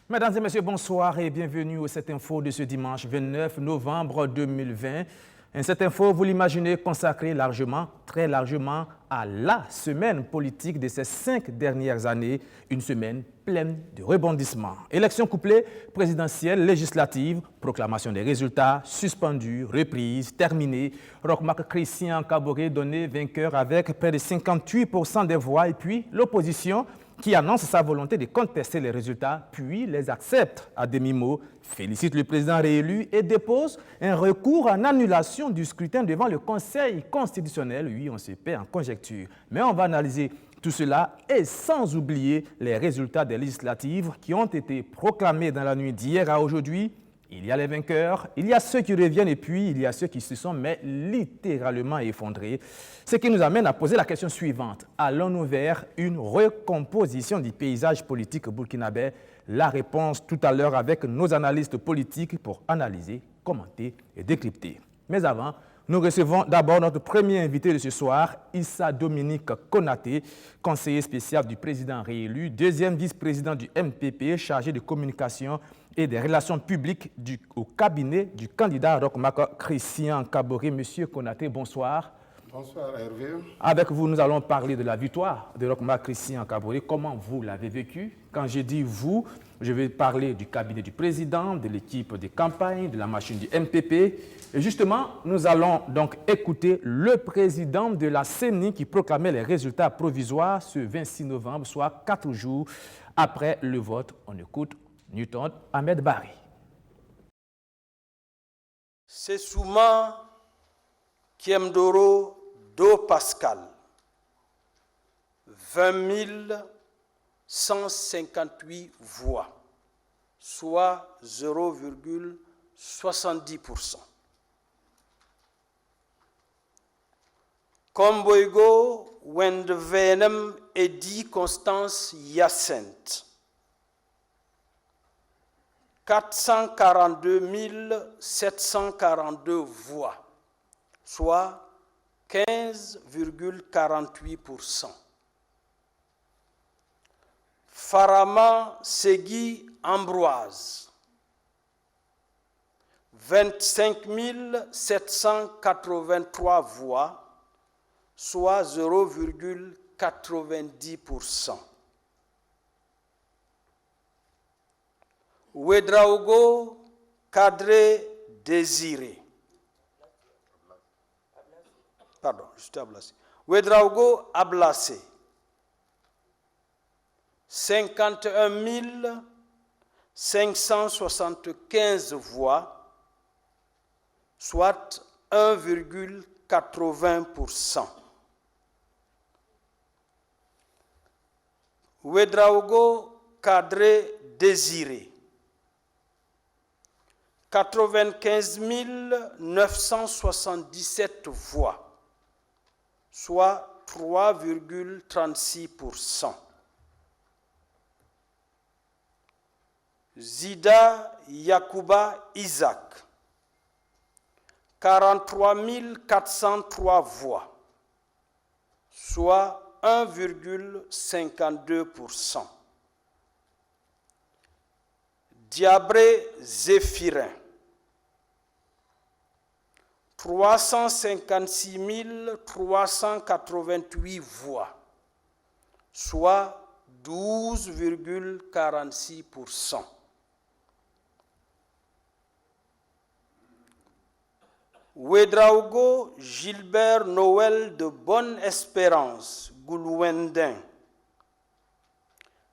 Mesdames et messieurs, bonsoir et bienvenue au 7 Info de ce dimanche 29 novembre 2020. Cette info, vous l'imaginez, consacrée largement, très largement à la semaine politique de ces 5 dernières années, une semaine pleine de rebondissements. Élections couplées, présidentielles, législatives, proclamation des résultats, suspendues, reprises, terminées. Roch-Marc Christian Kaboré donné vainqueur avec près de 58% des voix et puis l'opposition qui annonce sa volonté de contester les résultats, puis les accepte à demi-mot, félicite le président réélu et dépose un recours en annulation du scrutin devant le Conseil constitutionnel. Oui, on se paie en conjecture. Mais on va analyser tout cela et sans oublier les résultats des législatives qui ont été proclamés dans la nuit d'hier à aujourd'hui. Il y a les vainqueurs, il y a ceux qui reviennent et puis il y a ceux qui se sont mais littéralement effondrés. Ce qui nous amène à poser la question suivante. Allons-nous vers une recomposition du paysage politique burkinabé? La réponse tout à l'heure avec nos analystes politiques pour analyser, commenter et décrypter. Mais avant, nous recevons d'abord notre premier invité de ce soir, Issa Dominique Konaté, conseiller spécial du président réélu, deuxième vice-président du MPP, chargé de communication et des relations publiques au cabinet du candidat Roch-Marc Christian Kaboré. Monsieur Konaté, bonsoir. Bonsoir Hervé. Avec vous, nous allons parler de la victoire de Roch-Marc Christian Kaboré. Comment vous l'avez vécu? Quand je dis vous, je vais parler du cabinet du président, de l'équipe de campagne, de la machine du MPP. Et justement, nous allons donc écouter le président de la CENI qui proclamait les résultats provisoires ce 26 novembre, soit 4 jours après le vote. On écoute Newton Ahmed Barry. C'est Souma Kiemdoro Do Pascal, 20 158 voix, soit 0,70%. Komboigo Wendevenem Edi Constance Yacinthe, 442 742 voix, soit 15,48%. Farama Segui Ambroise, 25 783 voix, soit 0,90%. Ouedraogo Kadre Désiré. Pardon, juste Ablassé. Ouedraogo Ablassé. 51 575 voix, soit 1,80%. Ouedraogo Kadre Désiré. 95 977 voix, soit 3,36%. Zida Yakuba Isaac, 43 403 voix, soit 1,52%. Diabré Zéphirin, 356 388 voix, soit 12,46%. Ouedraogo Gilbert Noël de Bonne-Espérance, Goulouendin,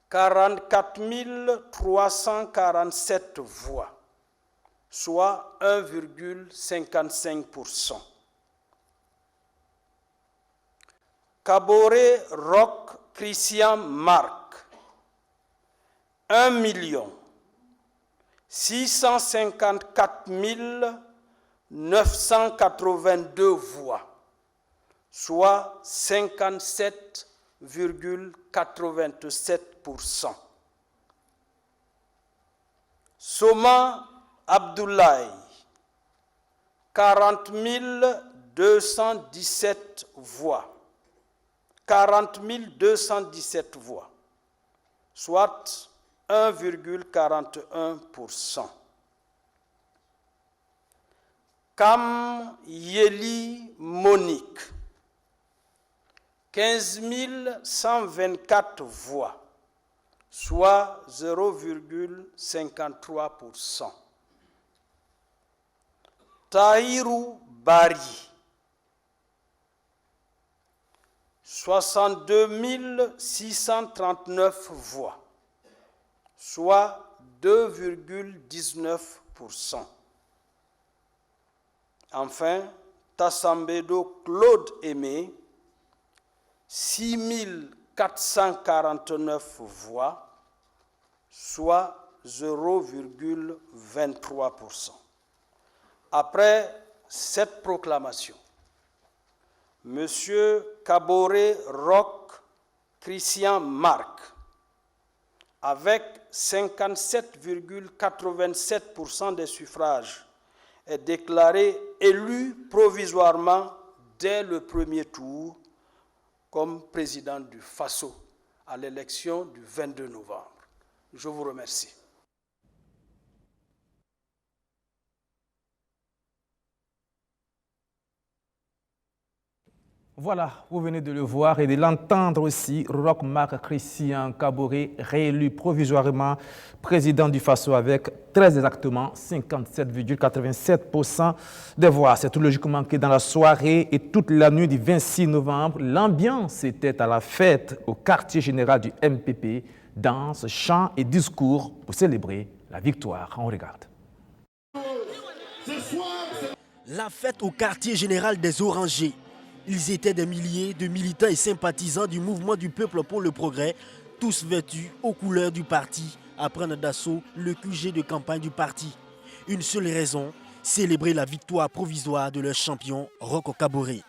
44 347 voix, soit 1,55%. Kaboré Roch Christian Marc, 1 654 982 voix, soit 57,87%. Soma Abdoulaye, 40 217 voix. 40 217 voix, soit 1,41%. Kam Yeli Monique, 15 124 voix, soit 0,53%. Tahirou Bari, 62 639 voix, soit 2,19%. Enfin, Tassambedo Claude Aimé, 6 449 voix, soit 0,23%. Après cette proclamation, M. Kaboré Roch Christian Marc, avec 57,87% des suffrages, est déclaré élu provisoirement dès le premier tour comme président du FASO à l'élection du 22 novembre. Je vous remercie. Voilà, vous venez de le voir et de l'entendre aussi, Roch Marc Christian Kaboré, réélu provisoirement président du FASO avec très exactement 57,87% des voix. C'est tout logiquement que dans la soirée et toute la nuit du 26 novembre, l'ambiance était à la fête au quartier général du MPP, danse, chants et discours pour célébrer la victoire. On regarde. La fête au quartier général des Orangers. Ils étaient des milliers de militants et sympathisants du mouvement du peuple pour le progrès, tous vêtus aux couleurs du parti, à prendre d'assaut le QG de campagne du parti. Une seule raison, célébrer la victoire provisoire de leur champion, Roch Kaboré.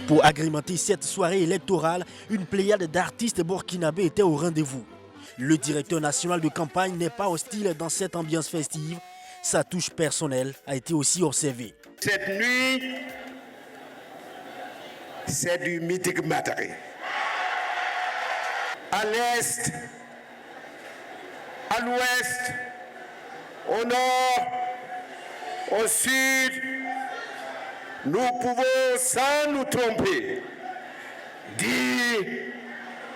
Pour agrémenter cette soirée électorale, une pléiade d'artistes burkinabés était au rendez-vous. Le directeur national de campagne n'est pas hostile dans cette ambiance festive. Sa touche personnelle a été aussi observée. Cette nuit, c'est du mythique Mataré. À l'est, à l'ouest, au nord, au sud, nous pouvons, sans nous tromper, dire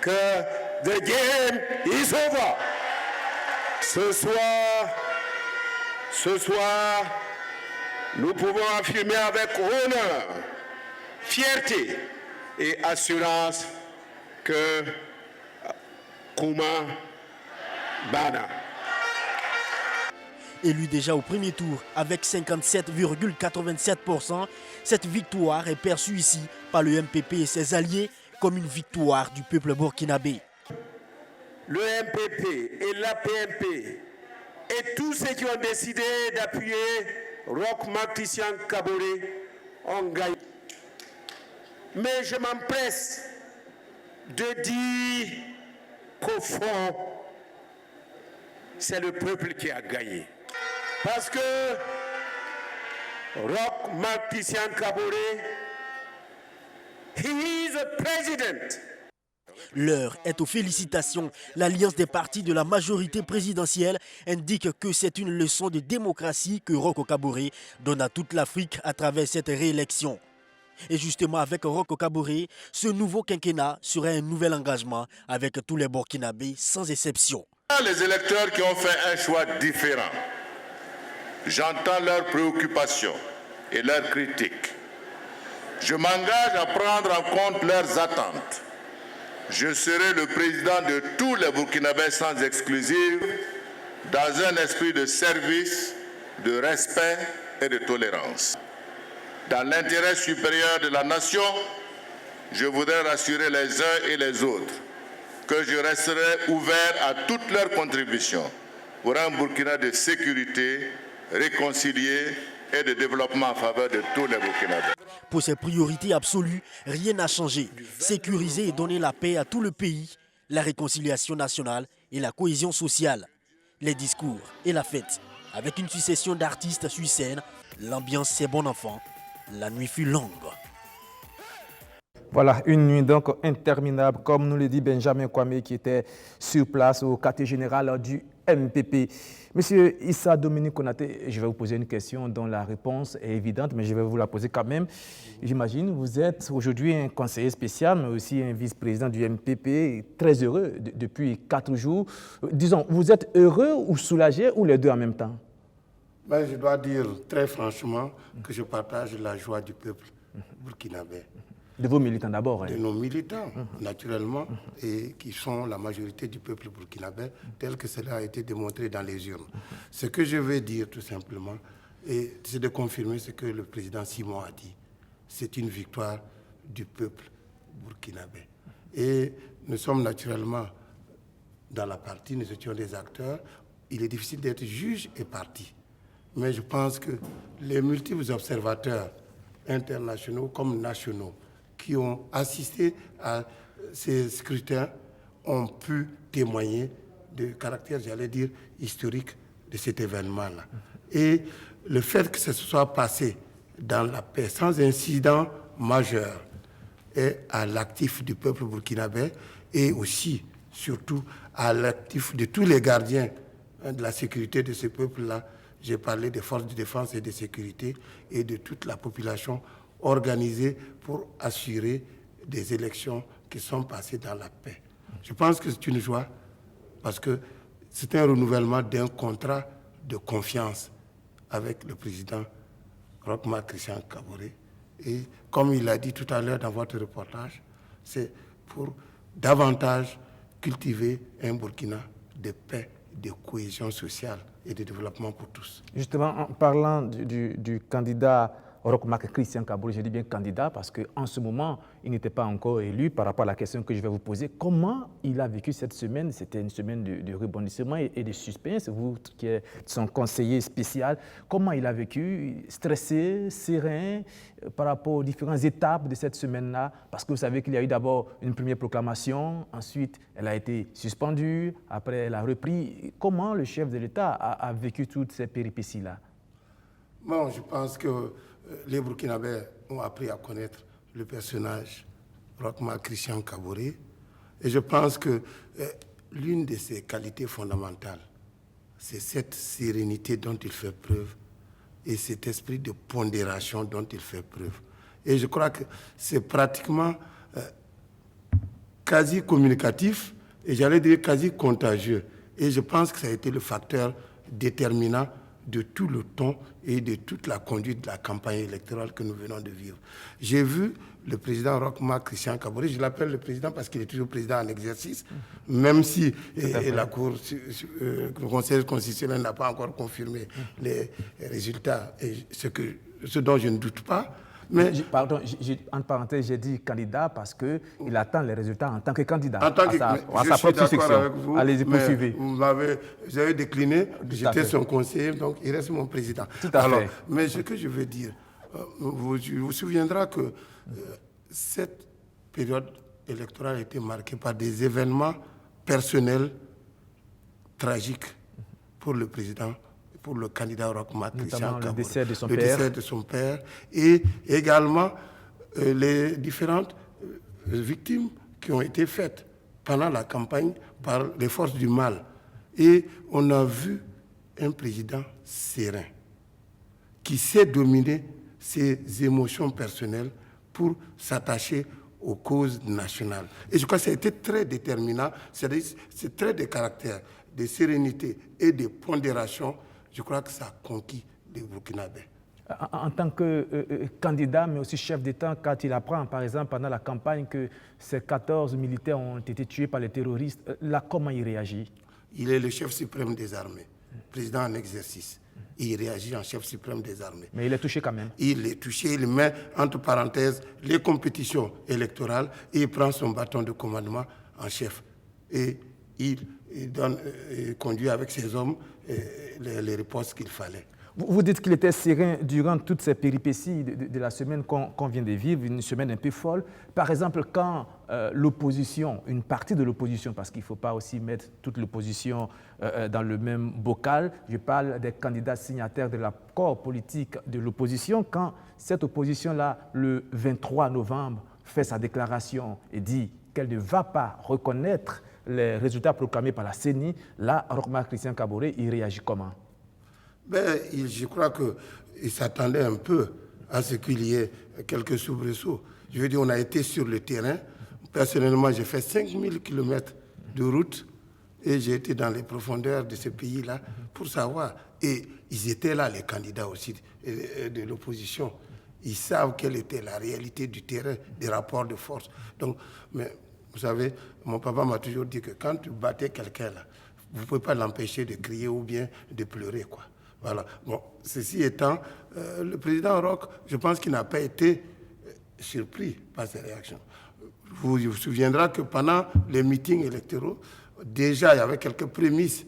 que the game is over. Ce soir, nous pouvons affirmer avec honneur, fierté et assurance que Kouma Bana. Élu déjà au premier tour avec 57,87%, cette victoire est perçue ici par le MPP et ses alliés comme une victoire du peuple burkinabé. Le MPP et l'APMP et tous ceux qui ont décidé d'appuyer Roch Marc Christian Kaboré ont gagné. Mais je m'empresse de dire qu'au fond, c'est le peuple qui a gagné. Parce que Roch Marc Christian Kaboré, he is a president. L'heure est aux félicitations. L'alliance des partis de la majorité présidentielle indique que c'est une leçon de démocratie que Roch Kaboré donne à toute l'Afrique à travers cette réélection. Et justement, avec Roch Kaboré, ce nouveau quinquennat serait un nouvel engagement avec tous les Burkinabés sans exception. Les électeurs qui ont fait un choix différent, j'entends leurs préoccupations et leurs critiques. Je m'engage à prendre en compte leurs attentes. Je serai le président de tous les Burkinabés sans exclusive, dans un esprit de service, de respect et de tolérance. Dans l'intérêt supérieur de la nation, je voudrais rassurer les uns et les autres que je resterai ouvert à toutes leurs contributions pour un Burkina de sécurité, réconcilié et de développement en faveur de tous les Burkinabés. Pour ses priorités absolues, rien n'a changé. Sécuriser et donner la paix à tout le pays, la réconciliation nationale et la cohésion sociale. Les discours et la fête. Avec une succession d'artistes sur scène, L'ambiance c'est bon enfant, la nuit fut longue. Voilà, une nuit donc interminable, comme nous le dit Benjamin Kwame, qui était sur place au quartier général du MPP. Monsieur Issa Dominique Konaté, je vais vous poser une question dont la réponse est évidente, mais je vais vous la poser quand même. J'imagine, vous êtes aujourd'hui un conseiller spécial, mais aussi un vice-président du MPP, très heureux depuis 4 jours. Disons, vous êtes heureux ou soulagé ou les deux en même temps? Ben, je dois dire très franchement que je partage la joie du peuple burkinabé. De vos militants d'abord. De nos militants, naturellement, et qui sont la majorité du peuple burkinabé, tel que cela a été démontré dans les urnes. Ce que je veux dire, tout simplement, c'est de confirmer ce que le président Simon a dit. C'est une victoire du peuple burkinabé. Et nous sommes naturellement dans la partie, nous étions des acteurs. Il est difficile d'être juge et partie. Mais je pense que les multiples observateurs internationaux comme nationaux qui ont assisté à ces scrutins ont pu témoigner du caractère, j'allais dire, historique de cet événement-là. Et le fait que ce soit passé dans la paix, sans incident majeur, est à l'actif du peuple burkinabé et aussi, surtout, à l'actif de tous les gardiens de la sécurité de ce peuple-là. J'ai parlé des forces de défense et de sécurité et de toute la population organisée pour assurer des élections qui sont passées dans la paix. Je pense que c'est une joie parce que c'est un renouvellement d'un contrat de confiance avec le président Roch Marc Christian Kaboré. Et comme il l'a dit tout à l'heure dans votre reportage, c'est pour davantage cultiver un Burkina de paix, de cohésion sociale et de développement pour tous. Justement, en parlant du candidat Roch Marc Christian Kaboré, je dis bien candidat parce qu'en ce moment, il n'était pas encore élu par rapport à la question que je vais vous poser. Comment il a vécu cette semaine? C'était une semaine de rebondissement et de suspense. Vous qui êtes son conseiller spécial, comment il a vécu? Stressé, serein par rapport aux différentes étapes de cette semaine-là? Parce que vous savez qu'il y a eu d'abord une première proclamation, ensuite elle a été suspendue, après elle a repris. Comment le chef de l'État a vécu toutes ces péripéties-là? Bon, je pense que les Burkinabés ont appris à connaître le personnage Roch Marc Christian Kaboré. Et je pense que l'une de ses qualités fondamentales, c'est cette sérénité dont il fait preuve et cet esprit de pondération dont il fait preuve. Et je crois que c'est pratiquement quasi communicatif et j'allais dire quasi contagieux. Et je pense que ça a été le facteur déterminant de tout le ton et de toute la conduite de la campagne électorale que nous venons de vivre. J'ai vu le président Roch Marc Christian Kaboré, je l'appelle le président parce qu'il est toujours président en exercice, même si le Conseil constitutionnel n'a pas encore confirmé les résultats, et ce dont je ne doute pas. Mais, pardon, en parenthèse, j'ai dit candidat parce qu'il attend les résultats en tant que candidat. En tant que, je suis d'accord avec vous. Allez-y, poursuivez. Vous avez décliné, j'étais son conseiller, donc il reste mon président. Tout à fait. Mais ce que je veux dire, vous vous souviendrez que cette période électorale a été marquée par des événements personnels tragiques pour le président, pour le candidat Roch Marc Christian Kaboré. Le décès de son père et également les différentes victimes qui ont été faites pendant la campagne par les forces du mal. Et on a vu un président serein qui sait dominer ses émotions personnelles pour s'attacher aux causes nationales. Et je crois que ça a été très déterminant, c'est très de caractère, de sérénité et de pondération. Je crois que ça a conquis les Burkinabés. En tant que candidat, mais aussi chef d'État, quand il apprend, par exemple, pendant la campagne, que ces 14 militaires ont été tués par les terroristes, là, comment il réagit? Il est le chef suprême des armées, président en exercice. Il réagit en chef suprême des armées. Mais il est touché quand même. Il est touché, il met entre parenthèses les compétitions électorales et il prend son bâton de commandement en chef. Et il conduit avec ses hommes les réponses qu'il fallait. Vous dites qu'il était serein durant toutes ces péripéties de la semaine qu'on vient de vivre, une semaine un peu folle. Par exemple, quand l'opposition, une partie de l'opposition, parce qu'il ne faut pas aussi mettre toute l'opposition dans le même bocal, je parle des candidats signataires de l'accord politique de l'opposition, quand cette opposition-là, le 23 novembre, fait sa déclaration et dit qu'elle ne va pas reconnaître les résultats proclamés par la CENI, là, Roch-Marc Christian Kaboré, il réagit comment? Je crois qu'il s'attendait un peu à ce qu'il y ait quelques soubresauts. Je veux dire, on a été sur le terrain. Personnellement, j'ai fait 5000 km de route et j'ai été dans les profondeurs de ce pays-là pour savoir. Et ils étaient là, les candidats aussi de l'opposition. Ils savent quelle était la réalité du terrain, des rapports de force. Donc, mais vous savez, mon papa m'a toujours dit que quand tu battais quelqu'un, là, vous ne pouvez pas l'empêcher de crier ou bien de pleurer, quoi. Voilà. Bon, ceci étant, le président Roch, je pense qu'il n'a pas été surpris par ces réactions. Vous vous souviendrez que pendant les meetings électoraux, déjà, il y avait quelques prémices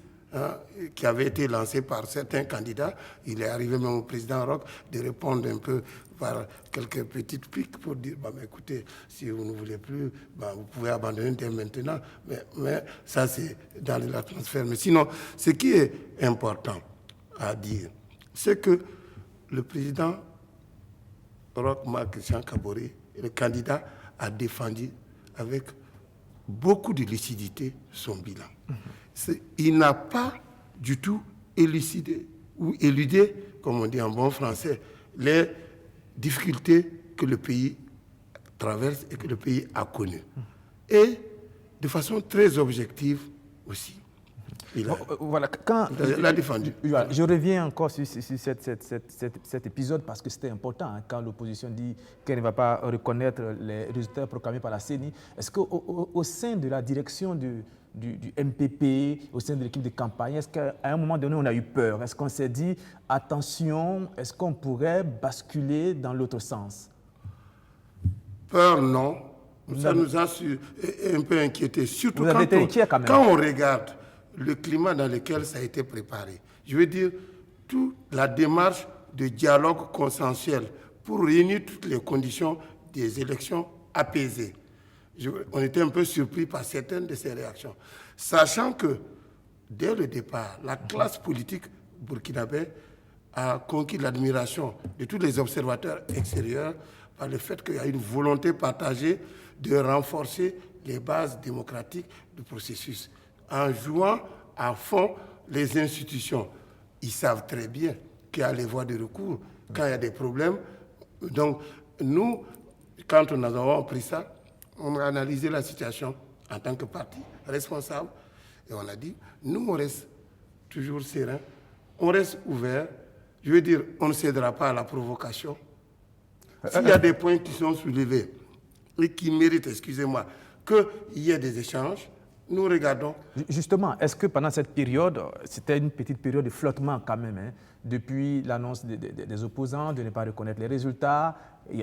qui avaient été lancées par certains candidats. Il est arrivé même au président Roch de répondre un peu par quelques petites piques pour dire, mais écoutez, si vous ne voulez plus, vous pouvez abandonner dès maintenant. Mais ça, c'est dans l'atmosphère. Mais sinon, ce qui est important à dire, c'est que le président Roch-Marc Christian Kaboré, le candidat, a défendu avec beaucoup de lucidité son bilan. Il n'a pas du tout élucidé ou éludé, comme on dit en bon français, les difficultés que le pays traverse et que le pays a connues. Et de façon très objective aussi. Voilà, il l'a défendu. Je reviens encore sur cet épisode parce que c'était important quand l'opposition dit qu'elle ne va pas reconnaître les résultats proclamés par la CENI. Est-ce qu'au sein de la direction du MPP, au sein de l'équipe de campagne, est-ce qu'à un moment donné on a eu peur? Est-ce qu'on s'est dit attention, est-ce qu'on pourrait basculer dans l'autre sens? Peur, non. Ça nous a un peu inquiétés. Surtout quand on regarde le climat dans lequel ça a été préparé. Je veux dire, toute la démarche de dialogue consensuel pour réunir toutes les conditions des élections apaisées. On était un peu surpris par certaines de ces réactions. Sachant que, dès le départ, la classe politique burkinabé a conquis l'admiration de tous les observateurs extérieurs par le fait qu'il y a une volonté partagée de renforcer les bases démocratiques du processus. En jouant à fond les institutions. Ils savent très bien qu'il y a les voies de recours quand il y a des problèmes. Donc, nous, quand nous avons pris ça, on a analysé la situation en tant que parti responsable et on a dit, nous, on reste toujours serein, on reste ouvert. Je veux dire, on ne cédera pas à la provocation. S'il y a des points qui sont soulevés et qui méritent, excusez-moi, qu'il y ait des échanges, nous regardons. Justement, est-ce que pendant cette période, c'était une petite période de flottement quand même, depuis l'annonce des opposants de ne pas reconnaître les résultats,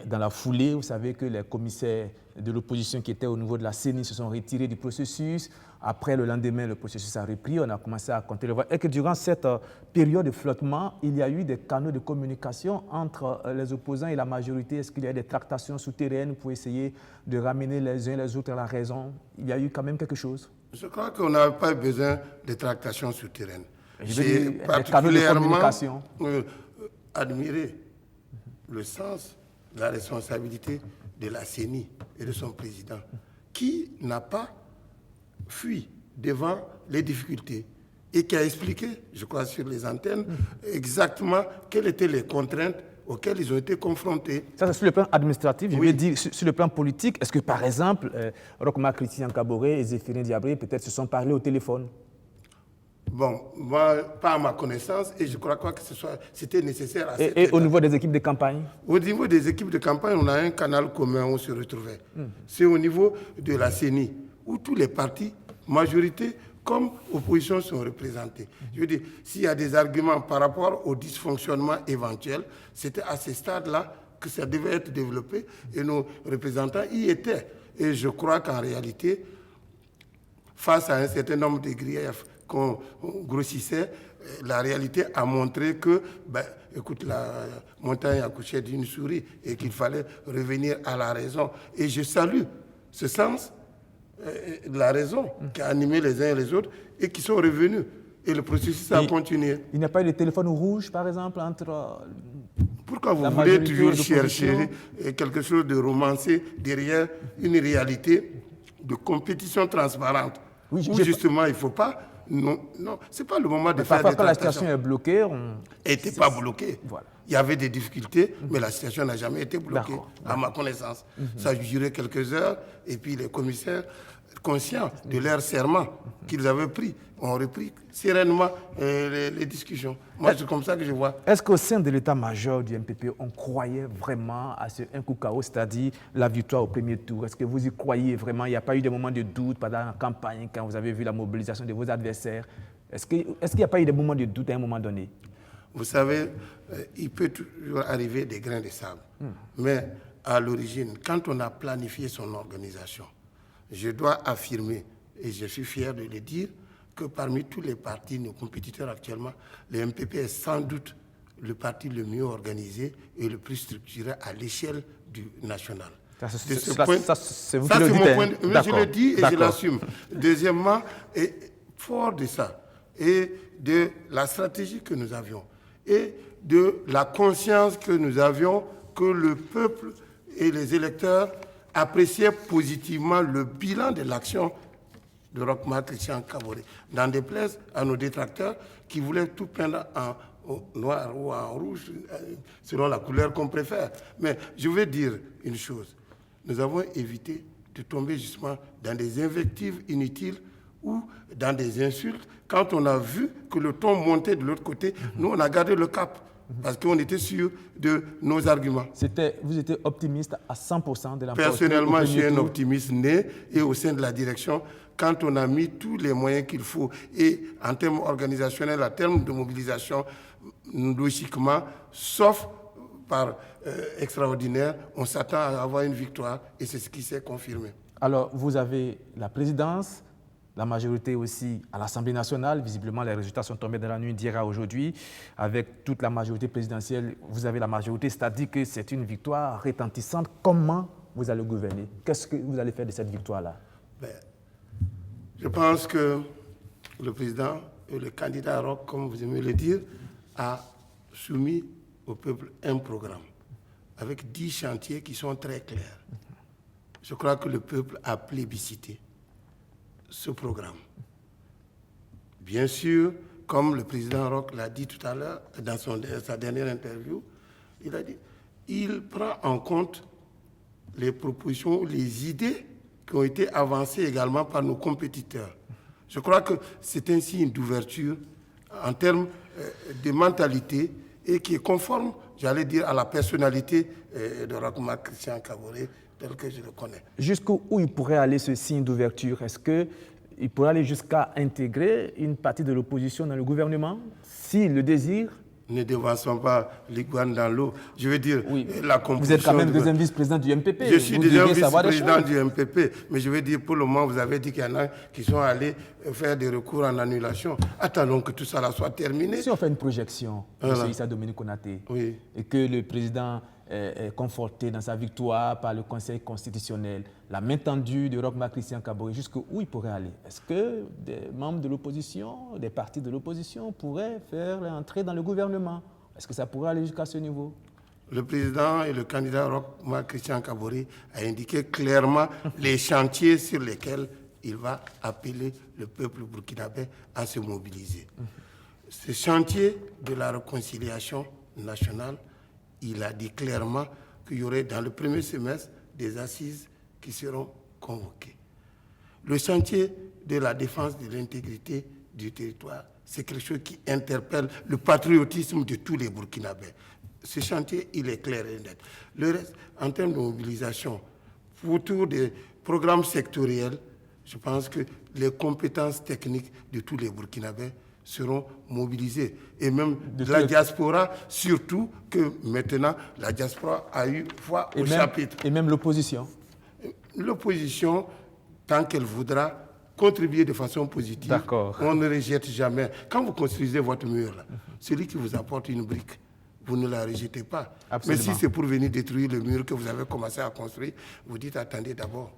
dans la foulée, vous savez que les commissaires de l'opposition qui étaient au niveau de la CENI se sont retirés du processus. Après, le lendemain, le processus a repris, on a commencé à compter les voix. Et que durant cette période de flottement, il y a eu des canaux de communication entre les opposants et la majorité. Est-ce qu'il y a eu des tractations souterraines pour essayer de ramener les uns les autres à la raison? Il y a eu quand même quelque chose? Je crois qu'on n'a pas besoin de tractations souterraines. J'ai particulièrement admiré le sens, la responsabilité de la CENI et de son président, qui n'a pas fui devant les difficultés et qui a expliqué, je crois, sur les antennes, exactement quelles étaient les contraintes auxquelles ils ont été confrontés. Ça, c'est sur le plan administratif. Je veux dire, sur le plan politique, est-ce que, par exemple, Roch-Marc Christian Kaboré et Zéphirin Diabré peut-être se sont parlé au téléphone? Bon, moi, pas à ma connaissance, et je crois pas que c'était nécessaire à cette Et étape. au niveau des équipes de campagne? Au niveau des équipes de campagne, on a un canal commun où on se retrouvait. C'est au niveau de la CENI, où tous les partis, majorité comme opposition, sont représentés. Je veux dire, s'il y a des arguments par rapport au dysfonctionnement éventuel, c'était à ce stade-là que ça devait être développé, et nos représentants y étaient. Et je crois qu'en réalité, face à un certain nombre de griefs qu'on grossissait, la réalité a montré que, écoute, la montagne accouchait d'une souris et qu'il fallait revenir à la raison. Et je salue ce sens de la raison qui a animé les uns et les autres et qui sont revenus. Et le processus a continué. Il n'y a pas eu de téléphone rouge, par exemple, entre... Pourquoi vous voulez toujours chercher quelque chose de romancé derrière une réalité de compétition transparente où justement il ne faut pas... Non, ce n'est pas le moment de faire des tractations. Quand la situation est bloquée, elle n'était pas bloquée. Voilà. Il y avait des difficultés, mais la situation n'a jamais été bloquée, à ma connaissance. Ça a duré quelques heures, et puis les commissaires, conscients de leur serment qu'ils avaient pris, ont repris sereinement les discussions. Moi, c'est comme ça que je vois. Est-ce qu'au sein de l'état-major du MPP, on croyait vraiment à ce un coup KO, c'est-à-dire la victoire au premier tour? Est-ce que vous y croyez vraiment? Il n'y a pas eu de moment de doute pendant la campagne, quand vous avez vu la mobilisation de vos adversaires? Est-ce qu'il n'y a pas eu de moment de doute à un moment donné? Vous savez, il peut toujours arriver des grains de sable. Mais à l'origine, quand on a planifié son organisation, je dois affirmer, et je suis fier de le dire, que parmi tous les partis, nos compétiteurs actuellement, le MPP est sans doute le parti le mieux organisé et le plus structuré à l'échelle nationale. C'est vous qui le dites, point de vue. Je le dis et je l'assume. Deuxièmement, et fort de ça, et de la stratégie que nous avions, et de la conscience que nous avions que le peuple et les électeurs appréciaient positivement le bilan de l'action de Roch-Marc Christian Kaboré, n'en déplaise à nos détracteurs qui voulaient tout peindre en noir ou en rouge, selon la couleur qu'on préfère. Mais je veux dire une chose, nous avons évité de tomber justement dans des invectives inutiles ou dans des insultes. Quand on a vu que le ton montait de l'autre côté, nous on a gardé le cap. Parce qu'on était sûr de nos arguments. Vous étiez optimiste à 100% de la Personnellement, je suis un optimiste né et au sein de la direction, quand on a mis tous les moyens qu'il faut et en termes organisationnels, en termes de mobilisation, logiquement, sauf par extraordinaire, on s'attend à avoir une victoire et c'est ce qui s'est confirmé. Alors, vous avez la présidence, la majorité aussi à l'Assemblée nationale. Visiblement, les résultats sont tombés dans la nuit d'hier à aujourd'hui. Avec toute la majorité présidentielle, vous avez la majorité, c'est-à-dire que c'est une victoire retentissante. Comment vous allez gouverner? Qu'est-ce que vous allez faire de cette victoire-là? Je pense que le président et le candidat Roch, comme vous aimez le dire, a soumis au peuple un programme avec 10 chantiers qui sont très clairs. Je crois que le peuple a plébiscité ce programme. Bien sûr, comme le président Roch l'a dit tout à l'heure dans sa dernière interview, il a dit il prend en compte les propositions, les idées qui ont été avancées également par nos compétiteurs. Je crois que c'est un signe d'ouverture en termes de mentalité et qui est conforme, j'allais dire, à la personnalité de Roch-Marc Christian Kaboré, tel que je le connais. Jusqu'où il pourrait aller ce signe d'ouverture? Est-ce qu'il pourrait aller jusqu'à intégrer une partie de l'opposition dans le gouvernement, s'il le désire? Ne devançons pas l'iguane dans l'eau. Je veux dire, oui. La composition... Vous êtes quand même deuxième vice-président du MPP. Je suis deuxième vice-président du MPP, mais je veux dire, pour le moment, vous avez dit qu'il y en a qui sont allés faire des recours en annulation. Attendons que tout ça là soit terminé. Si on fait une projection, M. Issa Dominique Konaté, oui, et que le président est conforté dans sa victoire par le Conseil constitutionnel, la main tendue de Roch-Marc Christian Kaboré, jusqu'où il pourrait aller? Est-ce que des membres de l'opposition, des partis de l'opposition pourraient faire l'entrée dans le gouvernement? Est-ce que ça pourrait aller jusqu'à ce niveau? Le président et le candidat Roch-Marc Christian Kaboré a indiqué clairement les chantiers sur lesquels il va appeler le peuple burkinabé à se mobiliser. Ce chantier de la réconciliation nationale, il a dit clairement qu'il y aurait dans le premier semestre des assises qui seront convoquées. Le chantier de la défense de l'intégrité du territoire, c'est quelque chose qui interpelle le patriotisme de tous les Burkinabés. Ce chantier, il est clair et net. Le reste, en termes de mobilisation, autour des programmes sectoriels, je pense que les compétences techniques de tous les Burkinabés seront mobilisés. Et même de la diaspora, surtout que maintenant, la diaspora a eu voix au chapitre. Et même l'opposition. L'opposition, tant qu'elle voudra contribuer de façon positive. D'accord. On ne rejette jamais. Quand vous construisez votre mur, là, celui qui vous apporte une brique, vous ne la rejetez pas. Absolument. Mais si c'est pour venir détruire le mur que vous avez commencé à construire, vous dites attendez d'abord.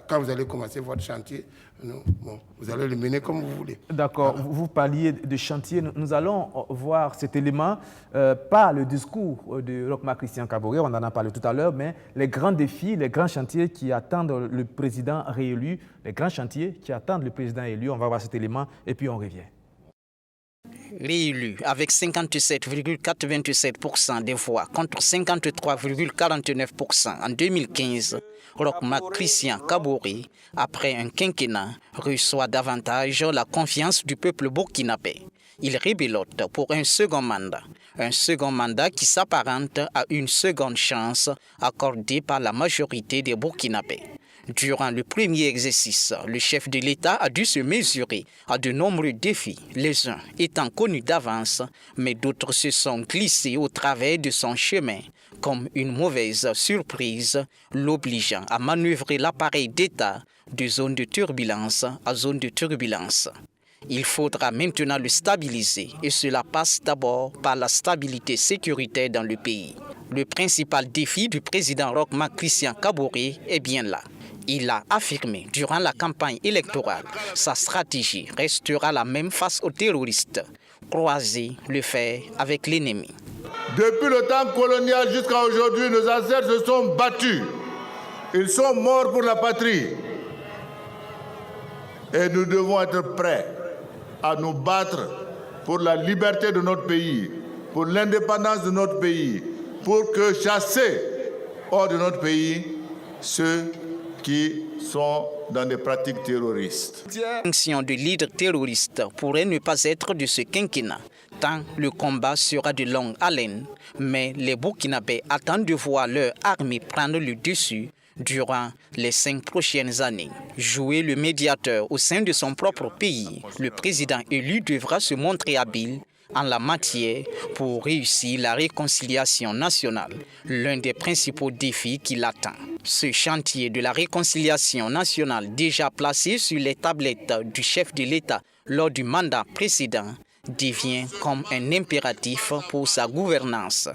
Quand vous allez commencer votre chantier, vous allez le mener comme vous voulez. D'accord. Voilà. Vous parliez de chantier. Nous allons voir cet élément, pas le discours de Roch-Marc Christian Kaboré, on en a parlé tout à l'heure, mais les grands défis, les grands chantiers qui attendent le président réélu, les grands chantiers qui attendent le président élu. On va voir cet élément et puis on revient. Réélu avec 57,97% des voix contre 53,49% en 2015, Roch-Marc Christian Kaboré, après un quinquennat, reçoit davantage la confiance du peuple burkinabé. Il rebelote pour un second mandat qui s'apparente à une seconde chance accordée par la majorité des Burkinabés. Durant le premier exercice, le chef de l'État a dû se mesurer à de nombreux défis, les uns étant connus d'avance, mais d'autres se sont glissés au travers de son chemin, comme une mauvaise surprise, l'obligeant à manœuvrer l'appareil d'État de zone de turbulence à zone de turbulence. Il faudra maintenant le stabiliser et cela passe d'abord par la stabilité sécuritaire dans le pays. Le principal défi du président Roch-Marc Christian Kaboré est bien là. Il a affirmé durant la campagne électorale, sa stratégie restera la même face aux terroristes, croiser le fer avec l'ennemi. Depuis le temps colonial jusqu'à aujourd'hui, nos ancêtres se sont battus. Ils sont morts pour la patrie. Et nous devons être prêts à nous battre pour la liberté de notre pays, pour l'indépendance de notre pays, pour que chasser hors de notre pays ceux qui sont dans des pratiques terroristes. La fonction de leader terroriste pourrait ne pas être de ce quinquennat, tant le combat sera de longue haleine, mais les Burkinabés attendent de voir leur armée prendre le dessus durant les 5 prochaines années. Jouer le médiateur au sein de son propre pays, le président élu devra se montrer habile en la matière pour réussir la réconciliation nationale, l'un des principaux défis qui l'attend. Ce chantier de la réconciliation nationale déjà placé sur les tablettes du chef de l'État lors du mandat précédent devient comme un impératif pour sa gouvernance.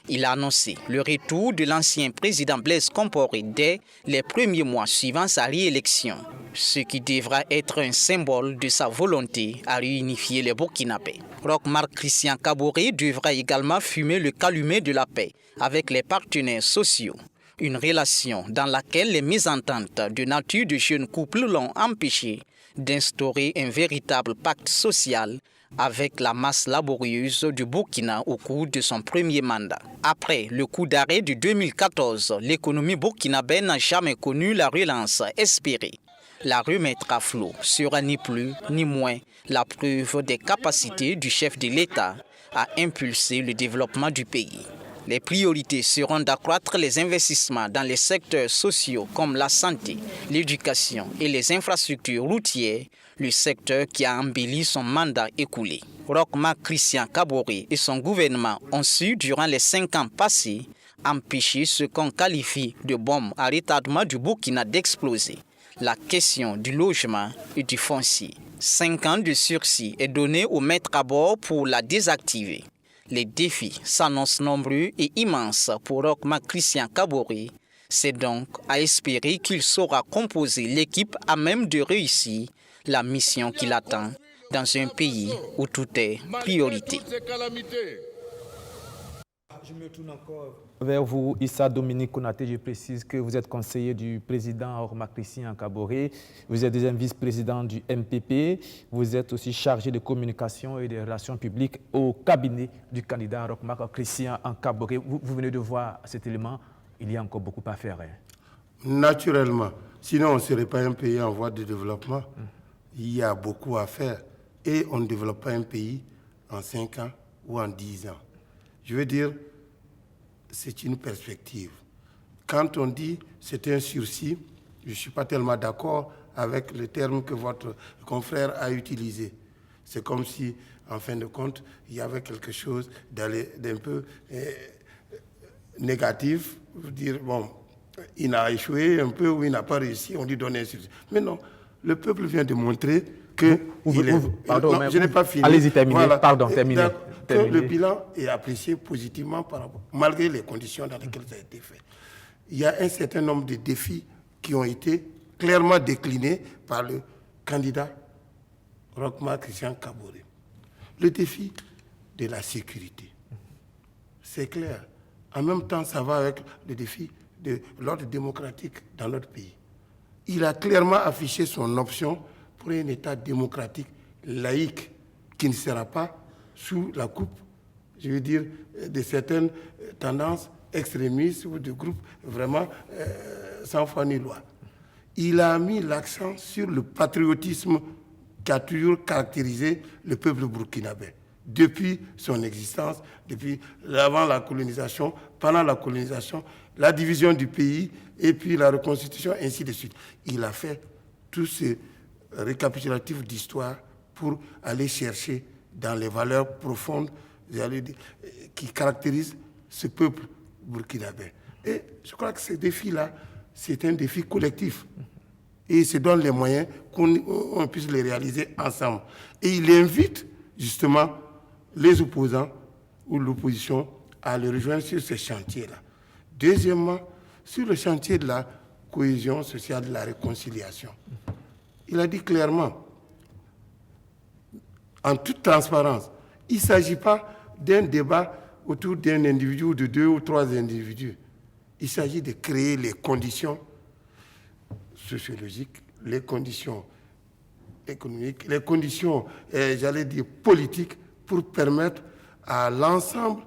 Il a annoncé le retour de l'ancien président Blaise Compaoré dès les premiers mois suivant sa réélection, ce qui devra être un symbole de sa volonté à réunifier les Burkinabés. Roch-Marc Christian Kaboré devra également fumer le calumet de la paix avec les partenaires sociaux, une relation dans laquelle les mésententes de nature de jeunes couples l'ont empêché d'instaurer un véritable pacte social avec la masse laborieuse du Burkina au cours de son premier mandat. Après le coup d'arrêt de 2014, l'économie burkinabé n'a jamais connu la relance espérée. La remettre à flot sera ni plus ni moins la preuve des capacités du chef de l'État à impulser le développement du pays. Les priorités seront d'accroître les investissements dans les secteurs sociaux comme la santé, l'éducation et les infrastructures routières, le secteur qui a embelli son mandat écoulé. Roch-Marc Christian Kaboré et son gouvernement ont su, durant les 5 ans passés, empêcher ce qu'on qualifie de bombe à retardement du Burkina d'exploser. La question du logement et du foncier. 5 ans de sursis est donné au maître à bord pour la désactiver. Les défis s'annoncent nombreux et immenses pour Roch-Marc Christian Kaboré. C'est donc à espérer qu'il saura composer l'équipe à même de réussir la mission qui l'attend dans un pays où tout est priorité. Je me tourne encore vers vous, Issa Dominique Konaté. Je précise que vous êtes conseiller du président Roch-Marc Christian Kaboré. Vous êtes deuxième vice-président du MPP. Vous êtes aussi chargé de communication et des relations publiques au cabinet du candidat Roch-Marc Christian Kaboré. Vous venez de voir cet élément. Il y a encore beaucoup à faire. Naturellement. Sinon, on ne serait pas un pays en voie de développement. Il y a beaucoup à faire. Et on ne développe pas un pays en 5 ans ou en 10 ans. Je veux dire, c'est une perspective. Quand on dit c'est un sursis, je ne suis pas tellement d'accord avec le terme que votre confrère a utilisé. C'est comme si, en fin de compte, il y avait quelque chose d'un peu négatif. Dire, bon, il a échoué un peu ou il n'a pas réussi, on lui donne un sursis. Mais non, Le peuple vient de montrer que... Pardon, je n'ai pas fini. Allez-y, terminez. Voilà. Pardon, terminez. Que le bilan est apprécié positivement malgré les conditions dans lesquelles ça a été fait. Il y a un certain nombre de défis qui ont été clairement déclinés par le candidat Roch-Marc Christian Kaboré. Le défi de la sécurité, c'est clair. En même temps, ça va avec le défi de l'ordre démocratique dans notre pays. Il a clairement affiché son option pour un État démocratique laïque qui ne sera pas sous la coupe, je veux dire, de certaines tendances extrémistes ou de groupes vraiment sans foi ni loi. Il a mis l'accent sur le patriotisme qui a toujours caractérisé le peuple burkinabé. Depuis son existence, depuis avant la colonisation, pendant la colonisation, la division du pays et puis la reconstitution, ainsi de suite. Il a fait tous ces récapitulatifs d'histoire pour aller chercher dans les valeurs profondes qui caractérisent ce peuple burkinabé. Et je crois que ce défi-là, c'est un défi collectif. Et il se donne les moyens qu'on puisse les réaliser ensemble. Et il invite justement les opposants ou l'opposition à le rejoindre sur ce chantier-là. Deuxièmement, sur le chantier de la cohésion sociale, de la réconciliation. Il a dit clairement, en toute transparence, il ne s'agit pas d'un débat autour d'un individu ou de 2 ou 3 individus. Il s'agit de créer les conditions sociologiques, les conditions économiques, les conditions, j'allais dire, politiques pour permettre à l'ensemble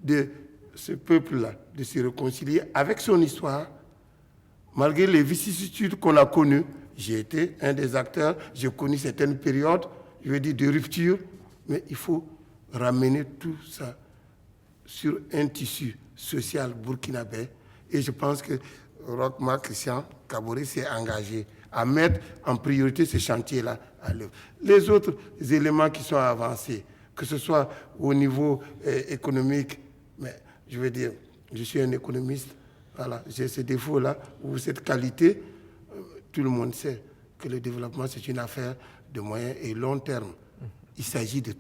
de ce peuple-là de se réconcilier avec son histoire, malgré les vicissitudes qu'on a connues. J'ai été un des acteurs, j'ai connu certaines périodes, je veux dire, de rupture, mais il faut ramener tout ça sur un tissu social burkinabé. Et je pense que Roch-Marc Christian Kaboré s'est engagé à mettre en priorité ce chantier-là à l'œuvre. Les autres éléments qui sont avancés, que ce soit au niveau économique, mais je veux dire, je suis un économiste, voilà, j'ai ce défaut-là, ou cette qualité, tout le monde sait que le développement, c'est une affaire de moyen et long terme. Il s'agit de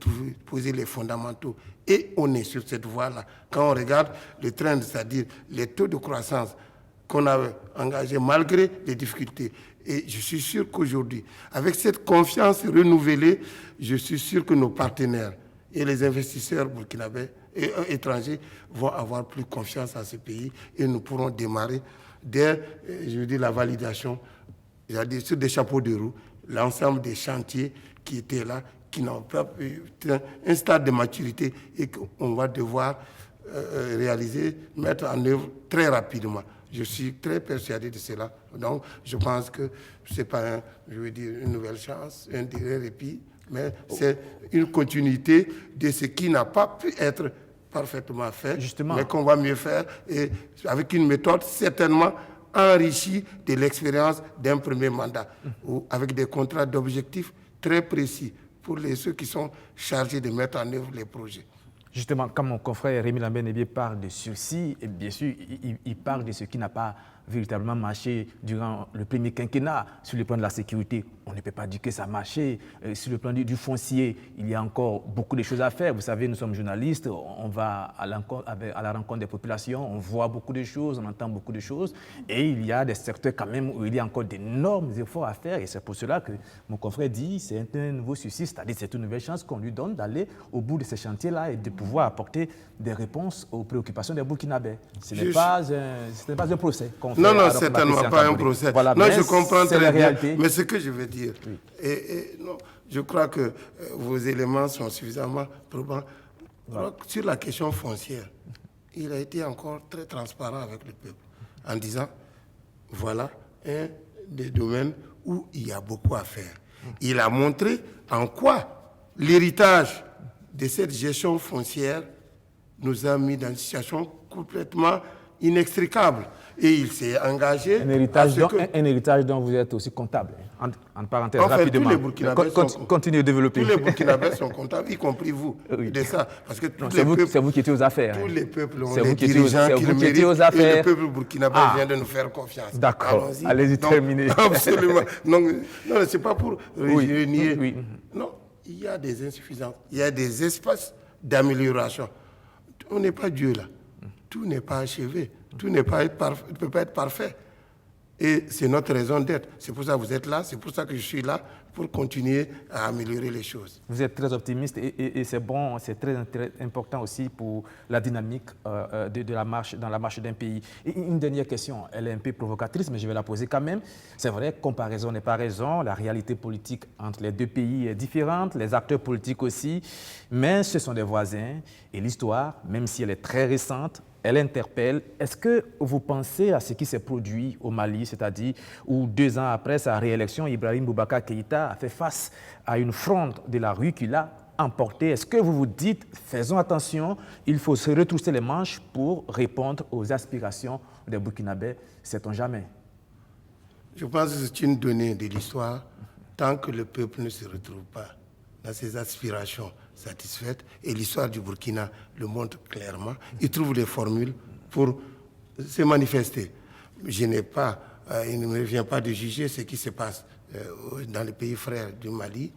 poser les fondamentaux. Et on est sur cette voie-là. Quand on regarde le trend, c'est-à-dire les taux de croissance qu'on a engagés malgré les difficultés. Et je suis sûr qu'aujourd'hui, avec cette confiance renouvelée, je suis sûr que nos partenaires et les investisseurs burkinabés et étrangers vont avoir plus confiance à ce pays et nous pourrons démarrer dès, je veux dire, la validation, c'est-à-dire sur des chapeaux de roue, l'ensemble des chantiers qui étaient là, qui n'ont pas eu un stade de maturité et qu'on va devoir réaliser, mettre en œuvre très rapidement. Je suis très persuadé de cela. Donc, je pense que ce n'est pas, je veux dire, une nouvelle chance, un répit, mais c'est une continuité de ce qui n'a pas pu être parfaitement fait, justement, mais qu'on va mieux faire, et avec une méthode certainement enrichie de l'expérience d'un premier mandat, ou avec des contrats d'objectifs très précis pour ceux qui sont chargés de mettre en œuvre les projets. Justement, quand mon confrère Rémi Lambert-Nébié parle de ceci, et bien sûr, il parle de ce qui n'a pas véritablement marché durant le premier quinquennat. Sur le plan de la sécurité, on ne peut pas dire que ça a marché. Sur le plan du foncier, il y a encore beaucoup de choses à faire. Vous savez, nous sommes journalistes, on va à la rencontre des populations, on voit beaucoup de choses, on entend beaucoup de choses. Et il y a des secteurs quand même où il y a encore d'énormes efforts à faire. Et c'est pour cela que mon confrère dit que c'est un nouveau succès, c'est-à-dire c'est une nouvelle chance qu'on lui donne d'aller au bout de ces chantiers-là et de pouvoir apporter des réponses aux préoccupations des Burkinabés. Ce n'est pas un procès qu'on fait. Non, certainement pas un procès. Voilà, non, je comprends très bien. Réalité. Mais ce que je veux dire, oui. Non, je crois que vos éléments sont suffisamment probants. Voilà. Sur la question foncière, il a été encore très transparent avec le peuple en disant, voilà un des domaines où il y a beaucoup à faire. Il a montré en quoi l'héritage de cette gestion foncière nous a mis dans une situation complètement inextricable. Et il s'est engagé... Un héritage dont vous êtes aussi comptable. En parenthèse, en fait, rapidement. Tous les Burkinabés continuez de développer. Tous les Burkinabés sont comptables, y compris vous, de ça. Parce que c'est vous qui étiez aux affaires. Tous les peuples ont des dirigeants qui le méritent, aux affaires. Et le peuple burkinabé vient de nous faire confiance. D'accord, allez-y, terminez. Absolument. Non, ce n'est pas pour nier. Oui. Non, il y a des insuffisances, il y a des espaces d'amélioration. On n'est pas Dieu là. Tout n'est pas achevé. Tout ne peut pas être parfait. Et c'est notre raison d'être. C'est pour ça que vous êtes là, c'est pour ça que je suis là, pour continuer à améliorer les choses. Vous êtes très optimiste et c'est bon, c'est très important aussi pour la dynamique de la marche, dans la marche d'un pays. Et une dernière question, elle est un peu provocatrice, mais je vais la poser quand même. C'est vrai, comparaison n'est pas raison, la réalité politique entre les deux pays est différente, les acteurs politiques aussi, mais ce sont des voisins et l'histoire, même si elle est très récente, elle interpelle. Est-ce que vous pensez à ce qui s'est produit au Mali, c'est-à-dire où 2 ans après sa réélection, Ibrahim Boubacar Keïta a fait face à une fronde de la rue qui l'a emporté? Est-ce que vous vous dites, faisons attention, il faut se retrousser les manches pour répondre aux aspirations des Burkinabés, sait-on jamais? Je pense que c'est une donnée de l'histoire. Tant que le peuple ne se retrouve pas dans ses aspirations satisfaites, et l'histoire du Burkina le montre clairement, il trouve des formules pour se manifester. Il ne me vient pas de juger ce qui se passe dans les pays frères du Mali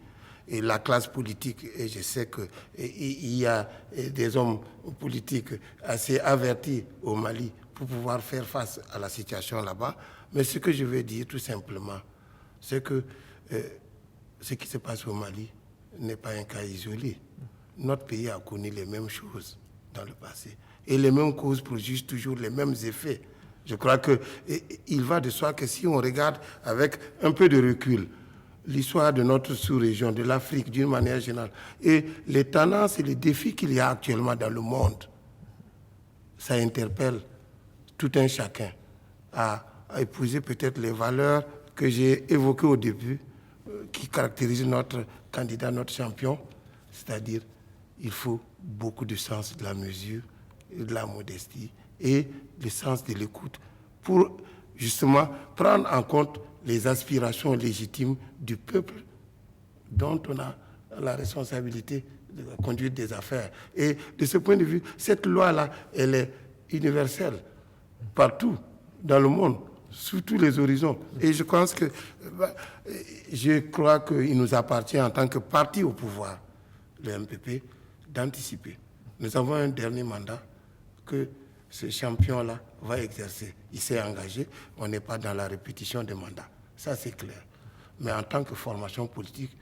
et la classe politique, et je sais qu'il y a des hommes politiques assez avertis au Mali pour pouvoir faire face à la situation là-bas. Mais ce que je veux dire tout simplement, c'est que ce qui se passe au Mali n'est pas un cas isolé. Notre pays a connu les mêmes choses dans le passé. Et les mêmes causes produisent toujours les mêmes effets. Je crois qu'il va de soi que si on regarde avec un peu de recul l'histoire de notre sous-région, de l'Afrique d'une manière générale, et les tendances et les défis qu'il y a actuellement dans le monde, ça interpelle tout un chacun à épouser peut-être les valeurs que j'ai évoquées au début, qui caractérisent notre candidat, notre champion, c'est-à-dire il faut beaucoup de sens de la mesure, de la modestie et le sens de l'écoute pour justement prendre en compte les aspirations légitimes du peuple dont on a la responsabilité de la conduite des affaires. Et de ce point de vue, cette loi-là, elle est universelle partout dans le monde, sous tous les horizons. Et je crois qu'il nous appartient en tant que parti au pouvoir, le MPP, d'anticiper. Nous avons un dernier mandat que ce champion-là va exercer. Il s'est engagé, on n'est pas dans la répétition des mandats. Ça, c'est clair. Mais en tant que formation politique,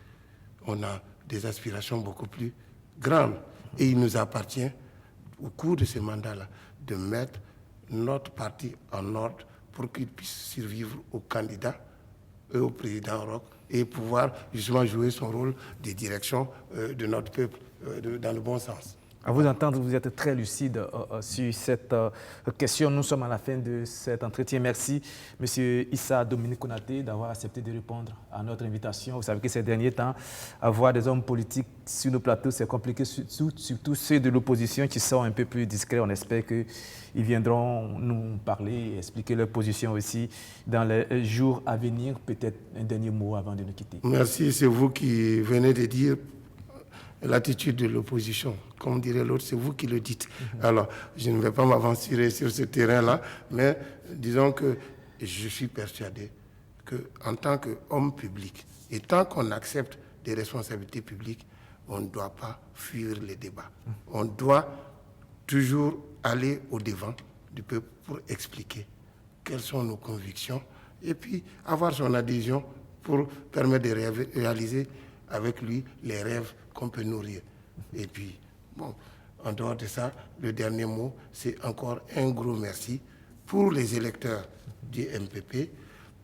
on a des aspirations beaucoup plus grandes. Et il nous appartient, au cours de ce mandat-là, de mettre notre parti en ordre pour qu'il puisse survivre au candidat et au président Roch et pouvoir justement jouer son rôle de direction de notre peuple dans le bon sens. À vous entendre, vous êtes très lucide sur cette question. Nous sommes à la fin de cet entretien. Merci, M. Issa Dominique Konaté, d'avoir accepté de répondre à notre invitation. Vous savez que ces derniers temps, avoir des hommes politiques sur nos plateaux, c'est compliqué, surtout ceux de l'opposition qui sont un peu plus discrets. On espère qu'ils viendront nous parler et expliquer leur position aussi dans les jours à venir. Peut-être un dernier mot avant de nous quitter. Merci, c'est vous qui venez de dire l'attitude de l'opposition. Comme dirait l'autre, c'est vous qui le dites. Alors, je ne vais pas m'aventurer sur ce terrain-là, mais disons que je suis persuadé qu'en tant qu'homme public, et tant qu'on accepte des responsabilités publiques, on ne doit pas fuir les débats. On doit toujours aller au-devant du peuple pour expliquer quelles sont nos convictions et puis avoir son adhésion pour permettre de réaliser avec lui les rêves qu'on peut nourrir. Et puis, bon, en dehors de ça, le dernier mot, c'est encore un gros merci pour les électeurs du MPP,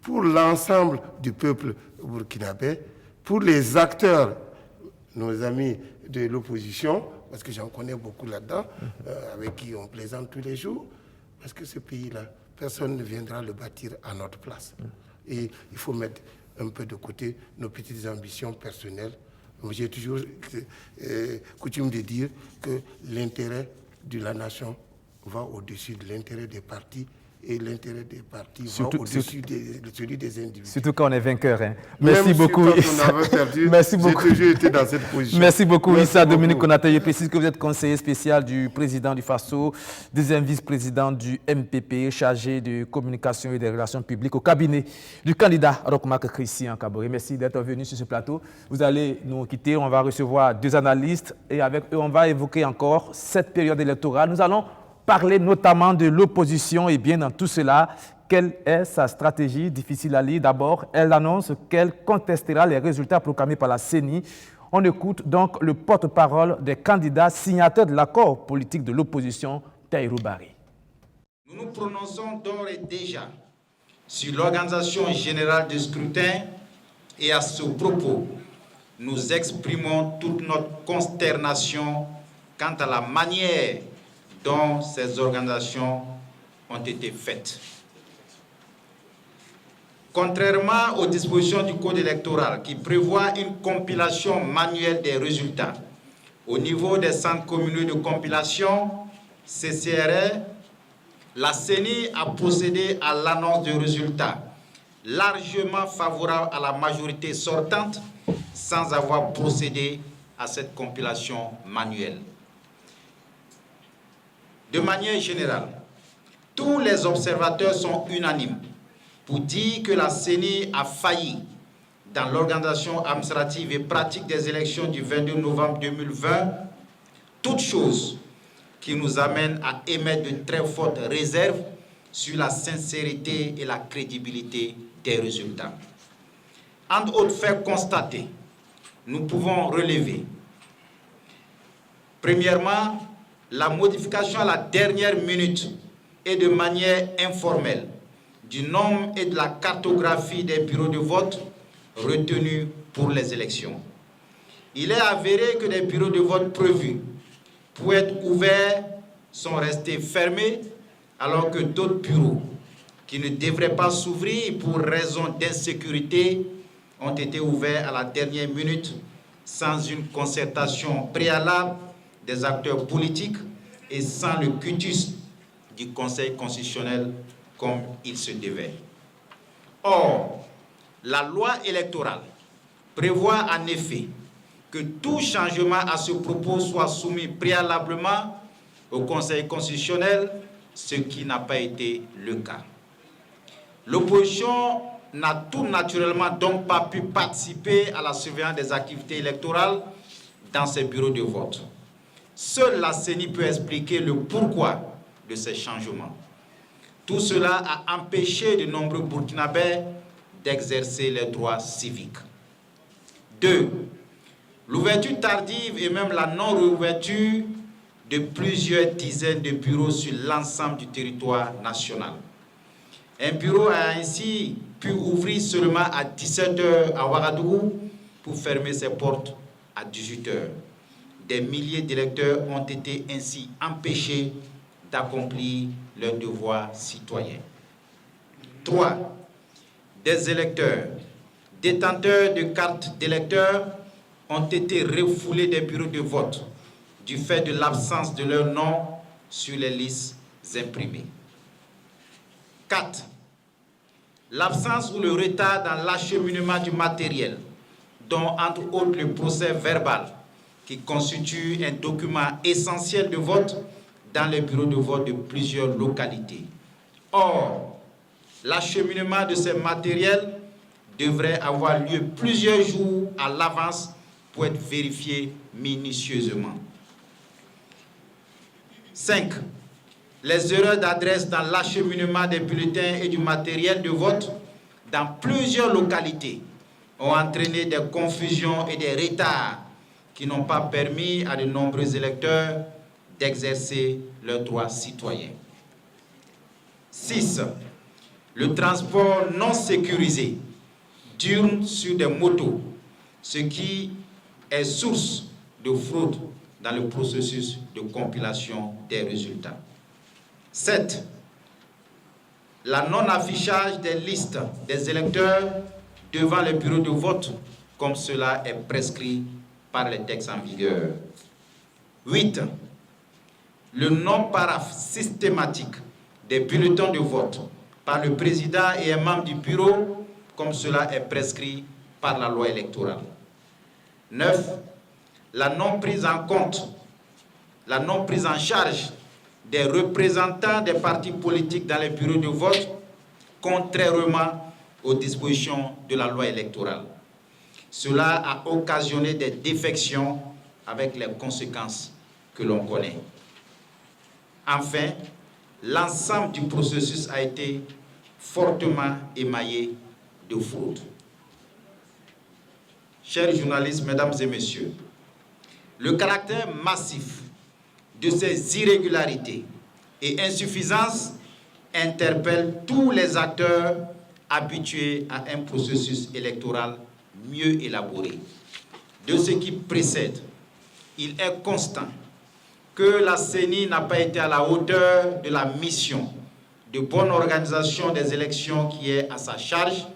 pour l'ensemble du peuple burkinabé, pour les acteurs, nos amis de l'opposition, parce que j'en connais beaucoup là-dedans, avec qui on plaisante tous les jours, parce que ce pays-là, personne ne viendra le bâtir à notre place. Et il faut mettre un peu de côté nos petites ambitions personnelles. J'ai toujours coutume de dire que l'intérêt de la nation va au-dessus de l'intérêt des partis et l'intérêt des partis Surtout- va au-dessus de celui des individus. Surtout quand on est vainqueur. Hein. Même Merci si beaucoup. quand on Issa. avait perdu, Merci j'ai beaucoup. toujours été dans cette position. Merci beaucoup, Merci Issa beaucoup. Dominique Konaté. Je précise que vous êtes conseiller spécial du président du FASO, deuxième vice-président du MPP, chargé de communication et des relations publiques au cabinet du candidat Roch-Marc Christian Kaboré. Merci d'être venu sur ce plateau. Vous allez nous quitter. On va recevoir deux analystes et avec eux, on va évoquer encore cette période électorale. Nous allons parler notamment de l'opposition et bien dans tout cela, quelle est sa stratégie? Difficile à lire. D'abord, elle annonce qu'elle contestera les résultats proclamés par la CENI. On écoute donc le porte-parole des candidats signataires de l'accord politique de l'opposition, Tahirou Barry. Nous nous prononçons d'ores et déjà sur l'organisation générale du scrutin et à ce propos, nous exprimons toute notre consternation quant à la manière dont ces organisations ont été faites. Contrairement aux dispositions du Code électoral qui prévoit une compilation manuelle des résultats au niveau des centres communaux de compilation, CCRE, la CENI a procédé à l'annonce de résultats largement favorables à la majorité sortante sans avoir procédé à cette compilation manuelle. De manière générale, tous les observateurs sont unanimes pour dire que la CENI a failli dans l'organisation administrative et pratique des élections du 22 novembre 2020, toute chose qui nous amène à émettre de très fortes réserves sur la sincérité et la crédibilité des résultats. Entre autres faits constatés, nous pouvons relever, premièrement, la modification à la dernière minute et de manière informelle du nombre et de la cartographie des bureaux de vote retenus pour les élections. Il est avéré que les bureaux de vote prévus pour être ouverts sont restés fermés, alors que d'autres bureaux qui ne devraient pas s'ouvrir pour raison d'insécurité ont été ouverts à la dernière minute sans une concertation préalable des acteurs politiques et sans le cutus du Conseil constitutionnel comme il se devait. Or, la loi électorale prévoit en effet que tout changement à ce propos soit soumis préalablement au Conseil constitutionnel, ce qui n'a pas été le cas. L'opposition n'a tout naturellement donc pas pu participer à la surveillance des activités électorales dans ces bureaux de vote. Seule la CENI peut expliquer le pourquoi de ces changements. Tout cela a empêché de nombreux Burkinabés d'exercer leurs droits civiques. 2. L'ouverture tardive et même la non-réouverture de plusieurs dizaines de bureaux sur l'ensemble du territoire national. Un bureau a ainsi pu ouvrir seulement à 17h à Ouagadougou pour fermer ses portes à 18h. Des milliers d'électeurs ont été ainsi empêchés d'accomplir leurs devoirs citoyens. 3. Des électeurs détenteurs de cartes d'électeurs ont été refoulés des bureaux de vote du fait de l'absence de leur nom sur les listes imprimées. 4. L'absence ou le retard dans l'acheminement du matériel, dont entre autres le procès verbal, qui constitue un document essentiel de vote dans les bureaux de vote de plusieurs localités. Or, l'acheminement de ces matériels devrait avoir lieu plusieurs jours à l'avance pour être vérifié minutieusement. 5. Les erreurs d'adresse dans l'acheminement des bulletins et du matériel de vote dans plusieurs localités ont entraîné des confusions et des retards qui n'ont pas permis à de nombreux électeurs d'exercer leurs droits citoyens. 6. Le transport non sécurisé diurne sur des motos, ce qui est source de fraude dans le processus de compilation des résultats. 7. La non-affichage des listes des électeurs devant les bureaux de vote, comme cela est prescrit par les textes en vigueur. 8. le non-paraphe systématique des bulletins de vote par le président et un membre du bureau, comme cela est prescrit par la loi électorale. 9. La non prise en compte, la non prise en charge des représentants des partis politiques dans les bureaux de vote, contrairement aux dispositions de la loi électorale. Cela a occasionné des défections avec les conséquences que l'on connaît. Enfin, l'ensemble du processus a été fortement émaillé de fraude. Chers journalistes, mesdames et messieurs, le caractère massif de ces irrégularités et insuffisances interpelle tous les acteurs habitués à un processus électoral mieux élaboré. De ce qui précède, il est constant que la CENI n'a pas été à la hauteur de la mission de bonne organisation des élections qui est à sa charge,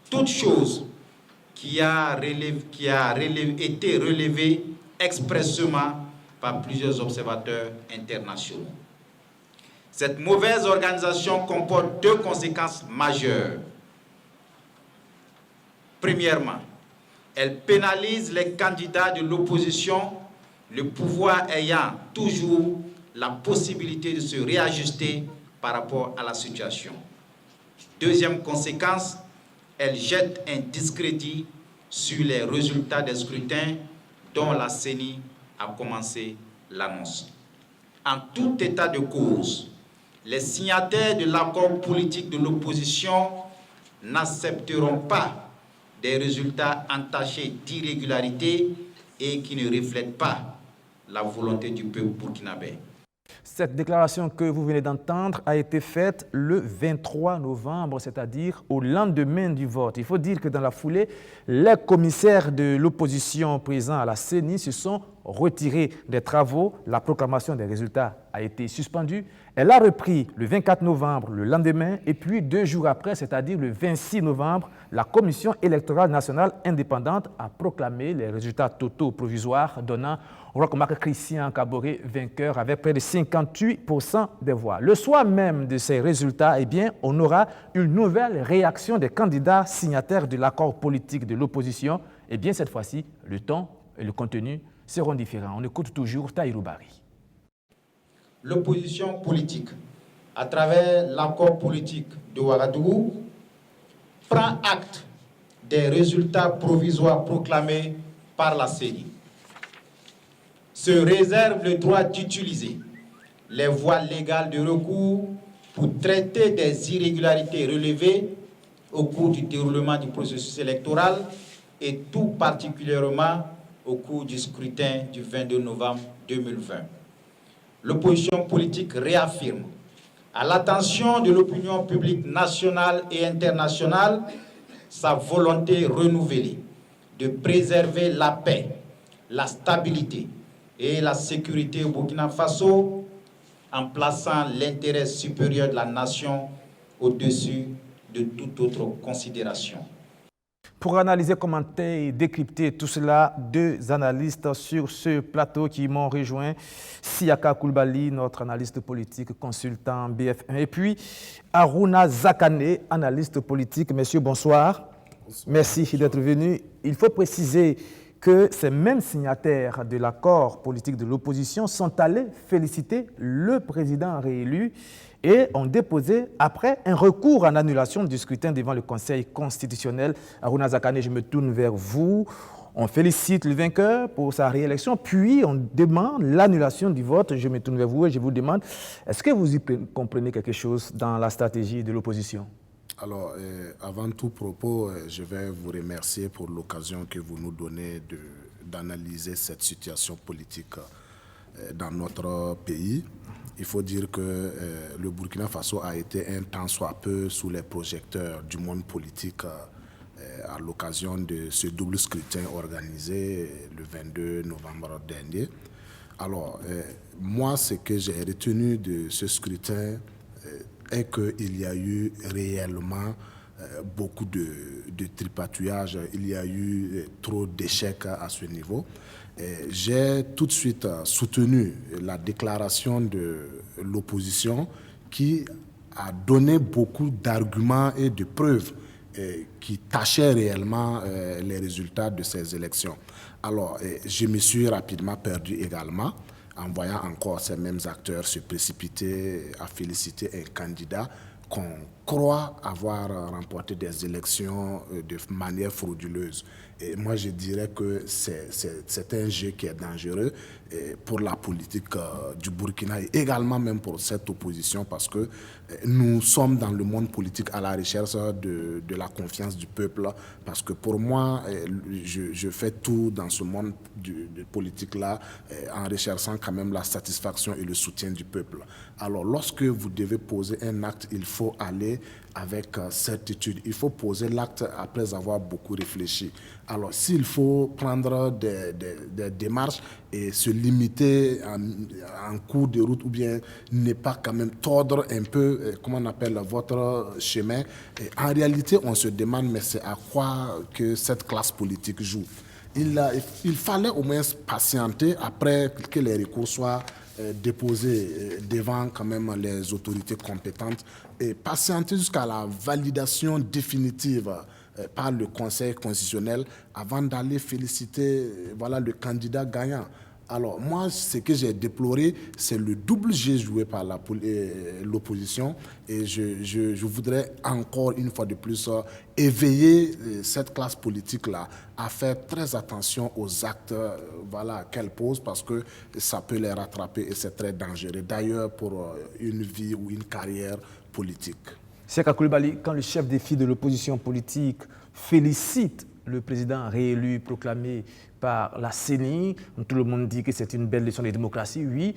toute chose qui a été relevée expressément par plusieurs observateurs internationaux. Cette mauvaise organisation comporte deux conséquences majeures. Premièrement, elle pénalise les candidats de l'opposition, le pouvoir ayant toujours la possibilité de se réajuster par rapport à la situation. Deuxième conséquence, elle jette un discrédit sur les résultats des scrutins dont la CENI a commencé l'annonce. En tout état de cause, les signataires de l'accord politique de l'opposition n'accepteront pas des résultats entachés d'irrégularité et qui ne reflètent pas la volonté du peuple burkinabé. Cette déclaration que vous venez d'entendre a été faite le 23 novembre, c'est-à-dire au lendemain du vote. Il faut dire que dans la foulée, les commissaires de l'opposition présents à la CENI se sont retirés des travaux. La proclamation des résultats a été suspendue. Elle a repris le 24 novembre, le lendemain, et puis 2 jours après, c'est-à-dire le 26 novembre, la Commission électorale nationale indépendante a proclamé les résultats totaux provisoires, donnant Roch-Marc Christian Kaboré vainqueur avec près de 58% des voix. Le soir même de ces résultats, eh bien, on aura une nouvelle réaction des candidats signataires de l'accord politique de l'opposition. Eh bien, cette fois-ci, le ton et le contenu seront différents. On écoute toujours Tahirou Barry. L'opposition politique, à travers l'accord politique de Ouagadougou, prend acte des résultats provisoires proclamés par la CENI. Se réserve le droit d'utiliser les voies légales de recours pour traiter des irrégularités relevées au cours du déroulement du processus électoral et tout particulièrement au cours du scrutin du 22 novembre 2020. L'opposition politique réaffirme à l'attention de l'opinion publique nationale et internationale sa volonté renouvelée de préserver la paix, la stabilité et la sécurité au Burkina Faso en plaçant l'intérêt supérieur de la nation au-dessus de toute autre considération. Pour analyser, commenter et décrypter tout cela, 2 analystes sur ce plateau qui m'ont rejoint. Siaka Koulibaly, notre analyste politique, consultant BF1. Et puis Aruna Zakane, analyste politique. Messieurs, bonsoir. Merci d'être venus. Il faut préciser que ces mêmes signataires de l'accord politique de l'opposition sont allés féliciter le président réélu et ont déposé après un recours en annulation du scrutin devant le Conseil constitutionnel. Aruna Zakane, je me tourne vers vous. On félicite le vainqueur pour sa réélection, puis on demande l'annulation du vote. Je me tourne vers vous et je vous demande, est-ce que vous y comprenez quelque chose dans la stratégie de l'opposition? Alors, avant tout propos, je vais vous remercier pour l'occasion que vous nous donnez d'analyser cette situation politique dans notre pays. Il faut dire que le Burkina Faso a été un tant soit peu sous les projecteurs du monde politique à l'occasion de ce double scrutin organisé le 22 novembre dernier. Alors, moi, ce que j'ai retenu de ce scrutin est qu'il y a eu réellement beaucoup de de tripatouillage, il y a eu trop d'échecs à ce niveau. J'ai tout de suite soutenu la déclaration de l'opposition qui a donné beaucoup d'arguments et de preuves qui tâchaient réellement les résultats de ces élections. Alors, je me suis rapidement perdu également en voyant encore ces mêmes acteurs se précipiter à féliciter un candidat qu'on croit avoir remporté des élections de manière frauduleuse. Et moi, je dirais que c'est un jeu qui est dangereux pour la politique du Burkina et également même pour cette opposition parce que nous sommes dans le monde politique à la recherche de la confiance du peuple. Parce que pour moi, je fais tout dans ce monde politique-là en recherchant quand même la satisfaction et le soutien du peuple. Alors, lorsque vous devez poser un acte, il faut aller avec certitude. Il faut poser l'acte après avoir beaucoup réfléchi. Alors, s'il faut prendre des démarches et se limiter en cours de route ou bien ne pas quand même tordre un peu, comment on appelle, votre chemin, en réalité, on se demande, mais c'est à quoi que cette classe politique joue. Il fallait au moins patienter après que les recours soient déposés devant quand même les autorités compétentes et patienter jusqu'à la validation définitive par le Conseil constitutionnel avant d'aller féliciter le candidat gagnant. Alors moi, ce que j'ai déploré, c'est le double jeu joué par l'opposition et je voudrais encore une fois de plus éveiller cette classe politique-là à faire très attention aux actes qu'elle pose parce que ça peut les rattraper et c'est très dangereux. D'ailleurs, pour une vie ou une carrière politique. Séka Coulibaly, quand le chef des filles de l'opposition politique félicite le président réélu, proclamé par la CENI, tout le monde dit que c'est une belle leçon de démocratie, oui,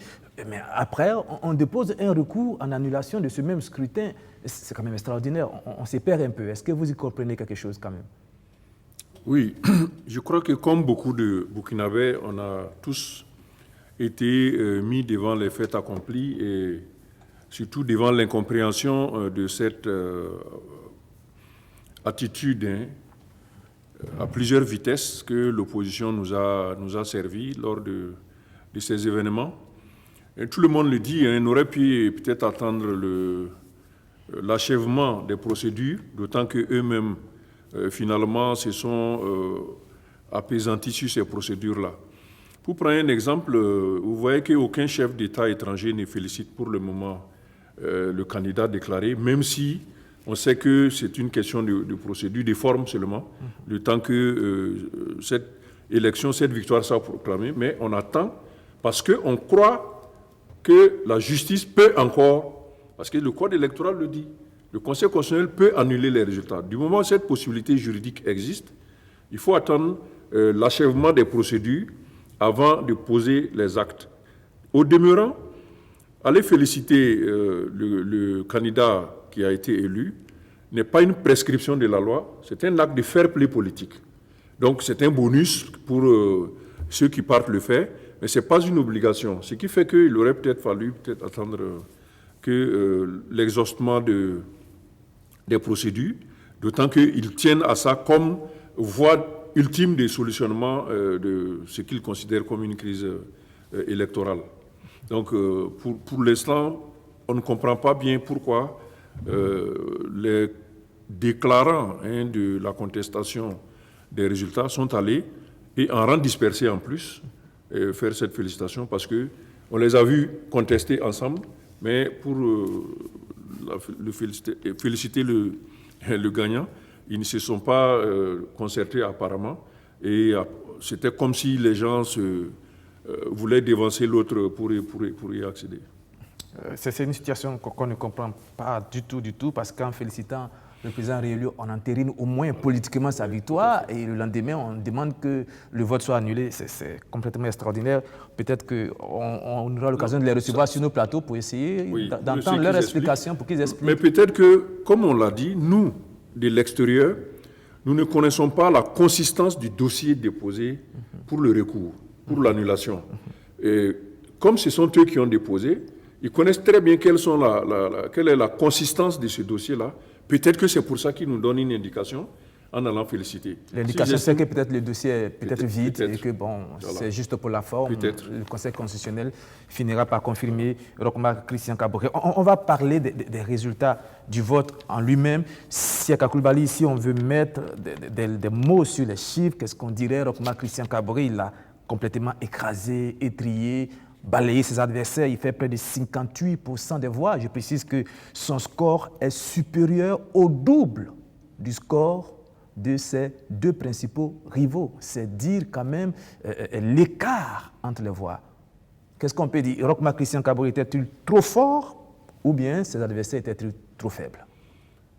mais après, on dépose un recours en annulation de ce même scrutin. C'est quand même extraordinaire, on s'y perd un peu. Est-ce que vous y comprenez quelque chose quand même? Oui, je crois que comme beaucoup de Burkinabés, on a tous été mis devant les faits accomplis et surtout devant l'incompréhension de cette attitude à plusieurs vitesses que l'opposition nous a servi lors de ces événements. Et tout le monde le dit, on aurait pu peut-être attendre l'achèvement des procédures, d'autant qu'eux-mêmes, finalement, se sont apaisantis sur ces procédures-là. Pour prendre un exemple, vous voyez qu'aucun chef d'État étranger ne félicite pour le moment le candidat déclaré, même si on sait que c'est une question de procédure, de forme seulement, le temps que cette élection, cette victoire soit proclamée, mais on attend parce qu'on croit que la justice peut encore, parce que le code électoral le dit, le Conseil constitutionnel peut annuler les résultats. Du moment où cette possibilité juridique existe, il faut attendre l'achèvement des procédures avant de poser les actes. Au demeurant, aller féliciter le candidat qui a été élu n'est pas une prescription de la loi, c'est un acte de fair play politique. Donc c'est un bonus pour ceux qui partent le faire, mais ce n'est pas une obligation. Ce qui fait qu'il aurait peut-être fallu attendre que l'exhaustion des procédures, d'autant qu'ils tiennent à ça comme voie ultime de solutionnement de ce qu'ils considèrent comme une crise électorale. Donc pour l'instant, on ne comprend pas bien pourquoi les déclarants de la contestation des résultats sont allés, et en rang dispersé en plus, faire cette félicitation, parce qu'on les a vus contester ensemble, mais pour féliciter le gagnant, ils ne se sont pas concertés apparemment, et c'était comme si les gens voulaient dévancer l'autre pour y accéder. C'est une situation qu'on ne comprend pas du tout, parce qu'en félicitant le président réélu, on entérine au moins politiquement sa victoire, et le lendemain, on demande que le vote soit annulé. C'est complètement extraordinaire. Peut-être qu'on aura l'occasion de les recevoir sur nos plateaux pour essayer d'entendre leurs explications, pour qu'ils expliquent. Mais peut-être que, comme on l'a dit, nous, de l'extérieur, nous ne connaissons pas la consistance du dossier déposé pour le recours, pour l'annulation. Et comme ce sont eux qui ont déposé, ils connaissent très bien quelle est la consistance de ce dossier-là. Peut-être que c'est pour ça qu'ils nous donnent une indication en allant féliciter. L'indication, c'est que peut-être le dossier est peut-être vide et que voilà. c'est juste pour la forme. Le Conseil constitutionnel finira par confirmer Roch-Marc Christian Kaboré. On va parler des résultats du vote en lui-même. Siaka Coulibaly, si on veut mettre des mots sur les chiffres, qu'est-ce qu'on dirait? Roch-Marc Christian Kaboré, il a complètement écrasé, étrillé, balayé ses adversaires. Il fait près de 58% des voix. Je précise que son score est supérieur au double du score de ses deux principaux rivaux. C'est dire quand même l'écart entre les voix. Qu'est-ce qu'on peut dire? Roch-Marc Christian Kaboré était-il trop fort ou bien ses adversaires étaient-ils trop faibles?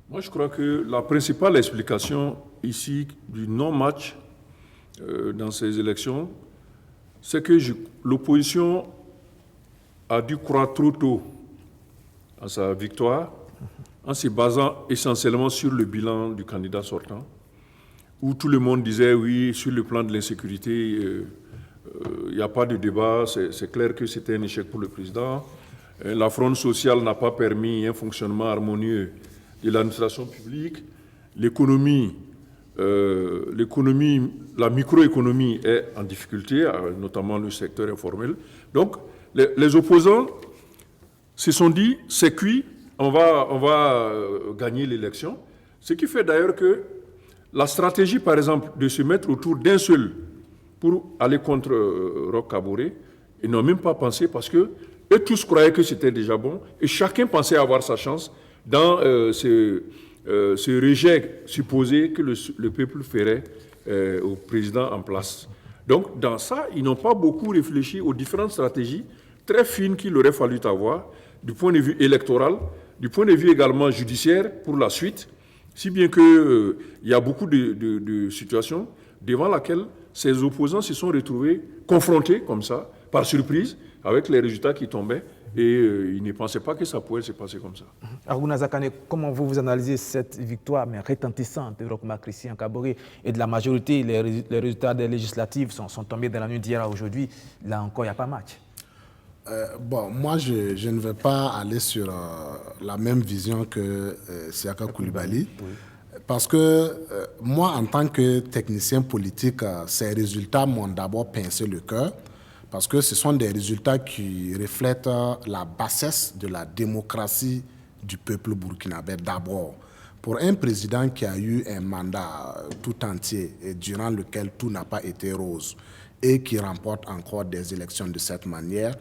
Moi, je crois que la principale explication ici du non-match dans ces élections, c'est que l'opposition a dû croire trop tôt à sa victoire en se basant essentiellement sur le bilan du candidat sortant, où tout le monde disait oui, sur le plan de l'insécurité, il n'y a pas de débat, c'est clair que c'était un échec pour le président. La fronde sociale n'a pas permis un fonctionnement harmonieux de l'administration publique. L'économie, la microéconomie est en difficulté, notamment le secteur informel. Donc, les opposants se sont dit, c'est cuit, on va gagner l'élection. Ce qui fait d'ailleurs que la stratégie, par exemple, de se mettre autour d'un seul pour aller contre Roch Kaboré, ils n'ont même pas pensé parce que eux tous croyaient que c'était déjà bon et chacun pensait avoir sa chance dans ce rejet supposé que le peuple ferait au président en place. Donc, dans ça, ils n'ont pas beaucoup réfléchi aux différentes stratégies très fines qu'il aurait fallu avoir du point de vue électoral, du point de vue également judiciaire pour la suite, si bien qu'il y a beaucoup de situations devant lesquelles ces opposants se sont retrouvés confrontés comme ça, par surprise, avec les résultats qui tombaient, et ils ne pensaient pas que ça pouvait se passer comme ça. Aruna Zakane, comment vous analysez cette victoire mais retentissante de Roch-Marc Christian Kaboré et de la majorité? Les résultats des législatives sont tombés dans la nuit d'hier à aujourd'hui. Là encore, il n'y a pas match. Moi, je ne vais pas aller sur la même vision que Siaka Coulibaly. Oui. Parce que moi, en tant que technicien politique, ces résultats m'ont d'abord pincé le cœur. Parce que ce sont des résultats qui reflètent la bassesse de la démocratie du peuple burkinabé d'abord. Pour un président qui a eu un mandat tout entier et durant lequel tout n'a pas été rose et qui remporte encore des élections de cette manière,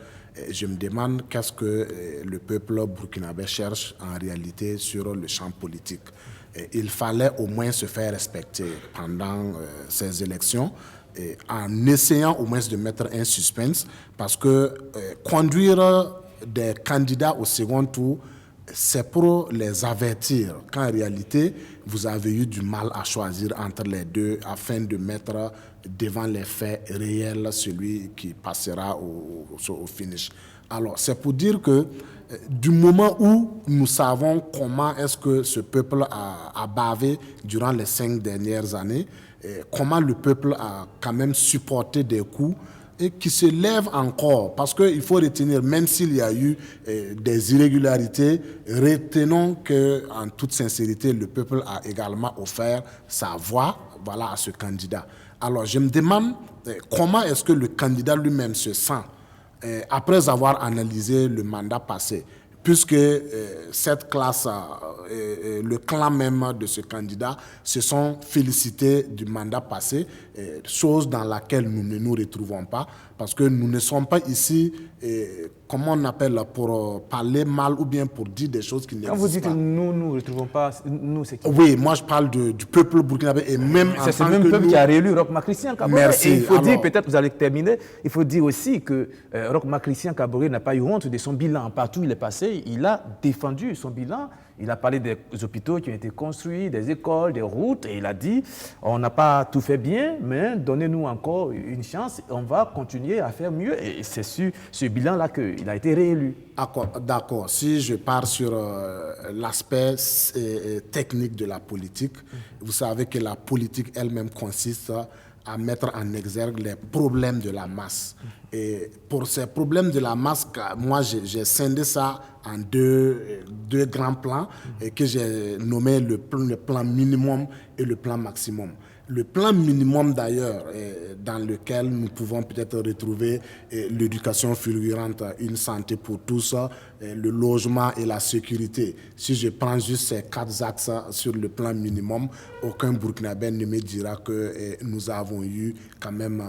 je me demande qu'est-ce que le peuple burkinabé cherche en réalité sur le champ politique. Il fallait au moins se faire respecter pendant ces élections, en essayant au moins de mettre un suspense, parce que conduire des candidats au second tour, c'est pour les avertir qu'en réalité, vous avez eu du mal à choisir entre les deux afin de mettre devant les faits réels celui qui passera au finish. Alors, c'est pour dire que du moment où nous savons comment est-ce que ce peuple a bavé durant les 5 dernières années, comment le peuple a quand même supporté des coups et qui se lève encore. Parce qu'il faut retenir, même s'il y a eu des irrégularités, retenons qu'en toute sincérité, le peuple a également offert sa voix à ce candidat. Alors je me demande comment est-ce que le candidat lui-même se sent après avoir analysé le mandat passé, puisque cette classe, le clan même de ce candidat, se sont félicités du mandat passé, chose dans laquelle nous ne nous retrouvons pas, parce que nous ne sommes pas ici, comment on appelle, pour parler mal ou bien pour dire des choses qui n'existent pas. Quand vous dites que nous ne nous retrouvons pas, nous c'est qui? Oui, moi je parle du peuple burkinabé et même en tant que c'est le même peuple qui a réélu Roch-Marc Christian Kaboré. Merci. Et il faut dire, peut-être vous allez terminer, il faut dire aussi que Roch-Marc Christian Kaboré n'a pas eu honte de son bilan. Partout où il est passé, il a défendu son bilan. Il a parlé des hôpitaux qui ont été construits, des écoles, des routes, et il a dit on n'a pas tout fait bien, mais donnez-nous encore une chance, on va continuer à faire mieux. Et c'est sur ce bilan-là qu'il a été réélu. D'accord. Si je pars sur l'aspect technique de la politique, vous savez que la politique elle-même consiste à mettre en exergue les problèmes de la masse. Et pour ces problèmes de la masse, moi, j'ai scindé ça en deux grands plans que j'ai nommé le plan minimum et le plan maximum. Le plan minimum, d'ailleurs, dans lequel nous pouvons peut-être retrouver l'éducation fulgurante, une santé pour tous, le logement et la sécurité. Si je prends juste ces 4 axes sur le plan minimum, aucun Burkinabé ne me dira que nous avons eu quand même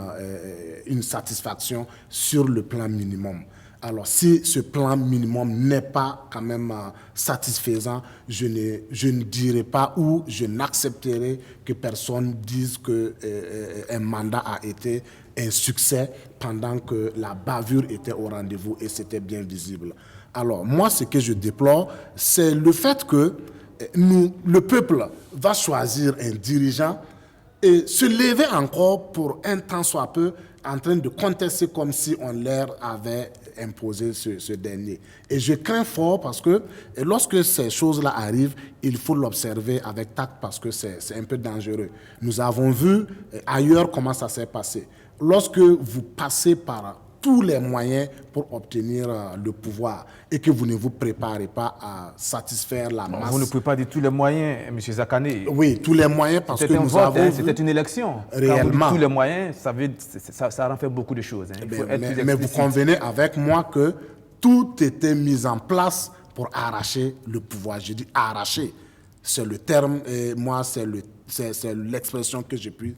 une satisfaction sur le plan minimum. Alors, si ce plan minimum n'est pas quand même satisfaisant, je ne dirai pas ou je n'accepterai que personne dise qu'un mandat a été un succès pendant que la bavure était au rendez-vous et c'était bien visible. Alors, moi, ce que je déplore, c'est le fait que le peuple va choisir un dirigeant et se lever encore pour un temps soit peu en train de contester comme si on leur avait imposé ce dernier. Et je crains fort parce que lorsque ces choses-là arrivent, il faut l'observer avec tact parce que c'est un peu dangereux. Nous avons vu ailleurs comment ça s'est passé. Lorsque vous passez par tous les moyens pour obtenir le pouvoir et que vous ne vous préparez pas à satisfaire la masse. Vous ne pouvez pas dire tous les moyens, M. Zakane. Oui, tous les moyens parce que nous avons vu... C'était une élection. Réellement. Quand vous dites tous les moyens, ça en fait beaucoup de choses. Mais vous convenez avec moi que tout était mis en place pour arracher le pouvoir. Je dis arracher. C'est le terme, et moi, c'est l'expression que j'ai pu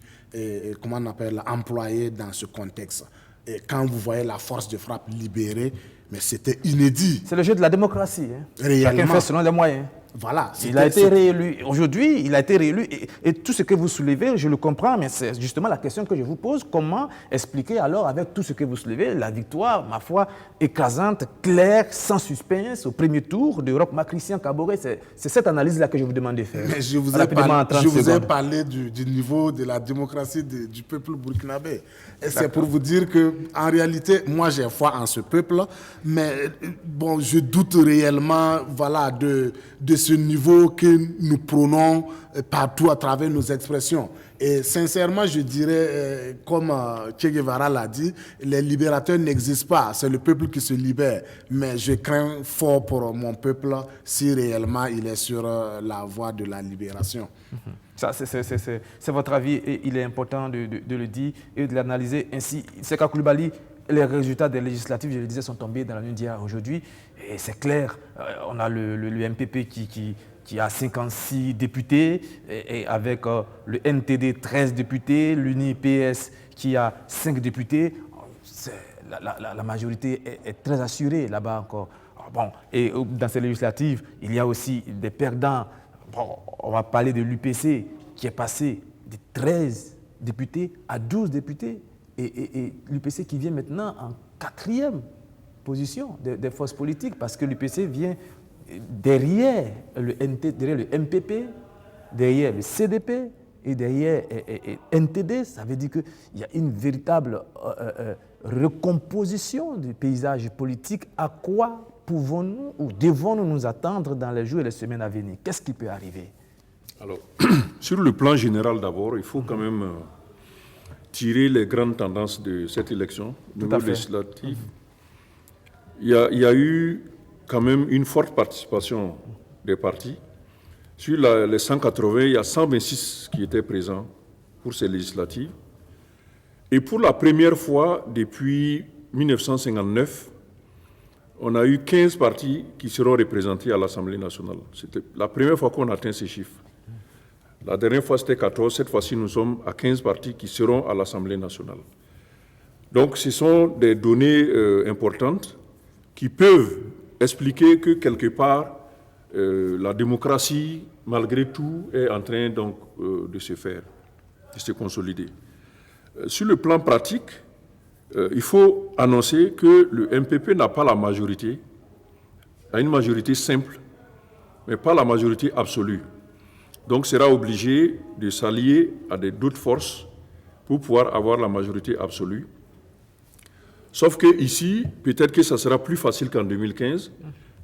employer dans ce contexte. Et quand vous voyez la force de frappe libérée, mais c'était inédit. C'est le jeu de la démocratie. Réellement. Chacun fait selon les moyens. Voilà. Il a été réélu. Aujourd'hui, il a été réélu. Et tout ce que vous soulevez, je le comprends, mais c'est justement la question que je vous pose. Comment expliquer alors, avec tout ce que vous soulevez, la victoire, ma foi, écrasante, claire, sans suspense, au premier tour de Roch Marc Christian Kaboré? C'est cette analyse-là que je vous demande de faire. Mais je vous ai parlé du niveau de la démocratie du peuple burkinabé. Et c'est pour vous dire qu'en réalité, moi, j'ai foi en ce peuple, mais bon, je doute réellement voilà, de ce niveau que nous prônons partout à travers nos expressions. Et sincèrement, je dirais, comme Che Guevara l'a dit, les libérateurs n'existent pas, c'est le peuple qui se libère. Mais je crains fort pour mon peuple si réellement il est sur la voie de la libération. Ça, c'est votre avis et il est important de le dire et de l'analyser ainsi. Sékou Coulibaly, les résultats des législatives, je le disais, sont tombés dans la nuit d'hier aujourd'hui. Et c'est clair, on a le MPP qui a 56 députés, et avec le NTD 13 députés, l'UNI-PS qui a 5 députés. La majorité est très assurée là-bas encore. Bon, et dans ces législatives, il y a aussi des perdants. Bon, on va parler de l'UPC qui est passé de 13 députés à 12 députés. Et l'UPC qui vient maintenant en 4e position des forces politiques parce que l'UPC vient derrière le MPP, derrière le CDP et derrière NTD. Ça veut dire qu'il y a une véritable recomposition du paysage politique. À quoi pouvons-nous ou devons-nous nous attendre dans les jours et les semaines à venir? Qu'est-ce qui peut arriver? Alors, sur le plan général d'abord, il faut quand même tirer les grandes tendances de cette élection législative. Il y a eu quand même une forte participation des partis. Sur les 180, il y a 126 qui étaient présents pour ces législatives. Et pour la première fois depuis 1959, on a eu 15 partis qui seront représentés à l'Assemblée nationale. C'était la première fois qu'on atteint ces chiffres. La dernière fois, c'était 14. Cette fois-ci, nous sommes à 15 partis qui seront à l'Assemblée nationale. Donc, ce sont des données importantes qui peuvent expliquer que, quelque part, la démocratie, malgré tout, est en train donc, de se faire, de se consolider. Sur le plan pratique, il faut annoncer que le MPP n'a pas la majorité, a une majorité simple, mais pas la majorité absolue. Donc, sera obligé de s'allier à d'autres forces pour pouvoir avoir la majorité absolue. Sauf qu'ici, peut-être que ça sera plus facile qu'en 2015,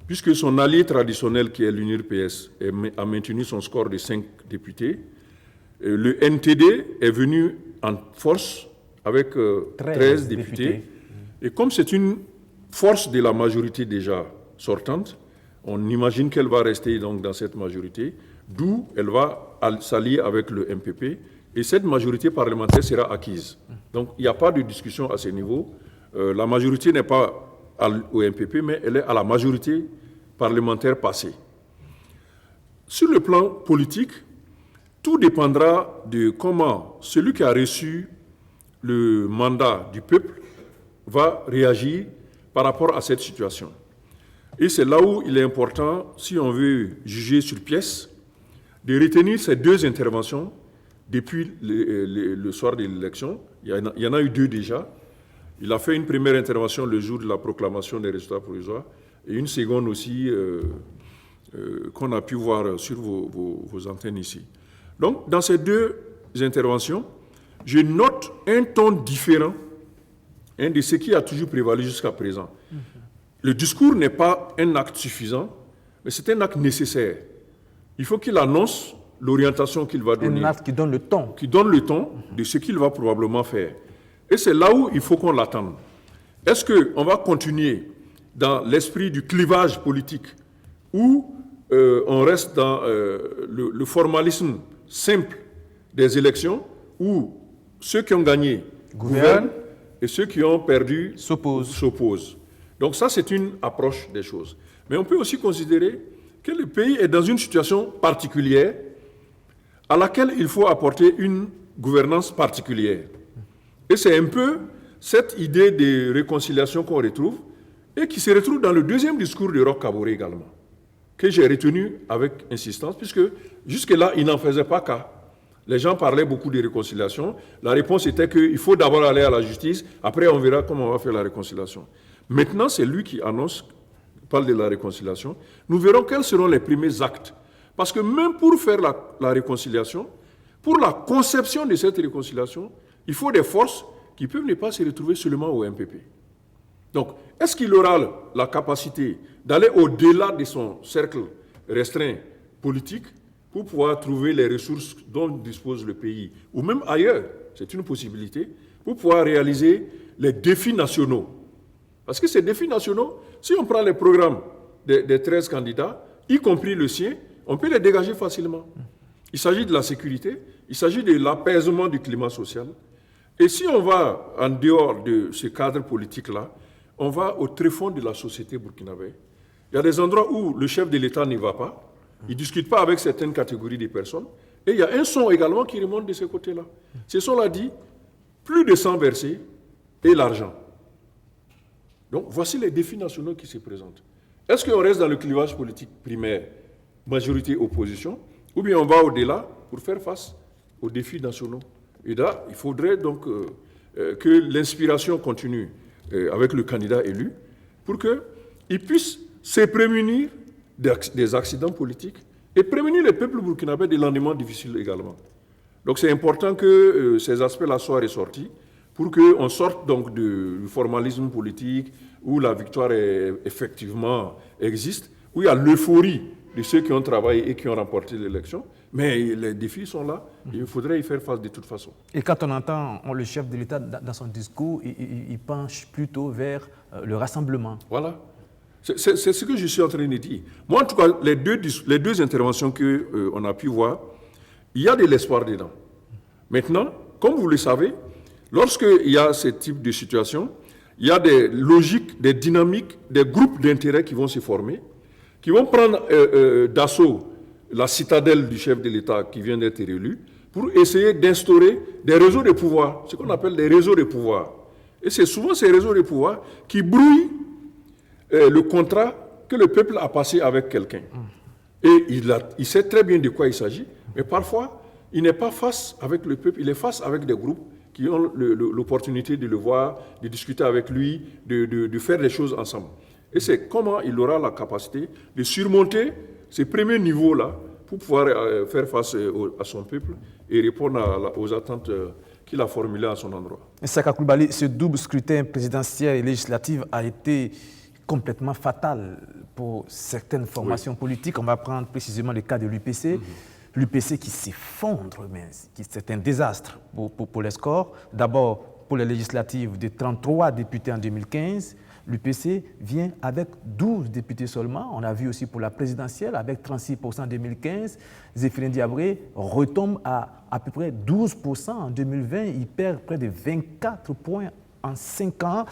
puisque son allié traditionnel, qui est l'UNIR-PS, a maintenu son score de 5 députés. Le NTD est venu en force avec 13 députés. Et comme c'est une force de la majorité déjà sortante, on imagine qu'elle va rester donc dans cette majorité, d'où elle va s'allier avec le MPP, et cette majorité parlementaire sera acquise. Donc il n'y a pas de discussion à ce niveau. La majorité n'est pas au MPP, mais elle est à la majorité parlementaire passée. Sur le plan politique, tout dépendra de comment celui qui a reçu le mandat du peuple va réagir par rapport à cette situation. Et c'est là où il est important, si on veut juger sur pièce, de retenir ces deux interventions depuis le soir de l'élection. Il y en a eu deux déjà. Il a fait une première intervention le jour de la proclamation des résultats provisoires et une seconde aussi qu'on a pu voir sur vos antennes ici. Donc, dans ces deux interventions, je note un ton différent de ce qui a toujours prévalu jusqu'à présent. Le discours n'est pas un acte suffisant, mais c'est un acte nécessaire. Il faut qu'il annonce l'orientation qu'il va donner. Un acte qui donne le ton. Qui donne le ton de ce qu'il va probablement faire. Et c'est là où il faut qu'on l'attende. Est-ce qu'on va continuer dans l'esprit du clivage politique ou on reste dans le formalisme simple des élections où ceux qui ont gagné gouvernent et ceux qui ont perdu s'opposent. Donc ça, c'est une approche des choses. Mais on peut aussi considérer que le pays est dans une situation particulière à laquelle il faut apporter une gouvernance particulière. Et c'est un peu cette idée de réconciliation qu'on retrouve et qui se retrouve dans le deuxième discours de Roch Kaboré également, que j'ai retenu avec insistance, puisque jusque-là, il n'en faisait pas cas. Les gens parlaient beaucoup de réconciliation. La réponse était qu'il faut d'abord aller à la justice, après on verra comment on va faire la réconciliation. Maintenant, c'est lui qui annonce, parle de la réconciliation. Nous verrons quels seront les premiers actes. Parce que même pour faire la réconciliation, pour la conception de cette réconciliation, il faut des forces qui peuvent ne pas se retrouver seulement au MPP. Donc, est-ce qu'il aura la capacité d'aller au-delà de son cercle restreint politique pour pouvoir trouver les ressources dont dispose le pays, ou même ailleurs, c'est une possibilité, pour pouvoir réaliser les défis nationaux. Parce que ces défis nationaux, si on prend les programmes des 13 candidats, y compris le sien, on peut les dégager facilement. Il s'agit de la sécurité, il s'agit de l'apaisement du climat social. Et si on va en dehors de ce cadre politique-là, on va au tréfonds de la société burkinabé. Il y a des endroits où le chef de l'État n'y va pas, il ne discute pas avec certaines catégories de personnes, et il y a un son également qui remonte de ce côté-là. Ce son-là dit, plus de sang versé et l'argent. Donc voici les défis nationaux qui se présentent. Est-ce qu'on reste dans le clivage politique primaire, majorité-opposition, ou bien on va au-delà pour faire face aux défis nationaux? Et là, il faudrait donc que l'inspiration continue avec le candidat élu pour qu'il puisse se prémunir des accidents politiques et prémunir le peuple burkinabé des lendemains difficiles également. Donc c'est important que ces aspects-là soient ressortis pour qu'on sorte donc du formalisme politique où la victoire effectivement existe, où il y a l'euphorie de ceux qui ont travaillé et qui ont remporté l'élection. Mais les défis sont là, et il faudrait y faire face de toute façon. Et quand on entend le chef de l'État dans son discours, il penche plutôt vers le rassemblement. Voilà. C'est ce que je suis en train de dire. Moi, en tout cas, les deux interventions qu'on a pu voir, il y a de l'espoir dedans. Maintenant, comme vous le savez, lorsqu'il y a ce type de situation, il y a des logiques, des dynamiques, des groupes d'intérêt qui vont se former, qui vont prendre d'assaut la citadelle du chef de l'État qui vient d'être élu, pour essayer d'instaurer des réseaux de pouvoir, ce qu'on appelle des réseaux de pouvoir. Et c'est souvent ces réseaux de pouvoir qui brouillent le contrat que le peuple a passé avec quelqu'un. Et il sait très bien de quoi il s'agit, mais parfois, il n'est pas face avec le peuple, il est face avec des groupes qui ont l'opportunité de le voir, de discuter avec lui, de faire des choses ensemble. Et c'est comment il aura la capacité de surmonter ces premiers niveaux-là pour pouvoir faire face à son peuple et répondre aux attentes qu'il a formulées à son endroit. Saka Coulibaly, ce double scrutin présidentiel et législatif a été complètement fatal pour certaines formations politiques. On va prendre précisément le cas de l'UPC. l'UPC qui s'effondre, mais c'est un désastre pour les scores. D'abord, pour les législatives, de 33 députés en 2015, l'UPC vient avec 12 députés seulement. On a vu aussi pour la présidentielle, avec 36% en 2015. Zéphirin Diabré retombe à peu près 12% en 2020. Il perd près de 24 points en 5 ans.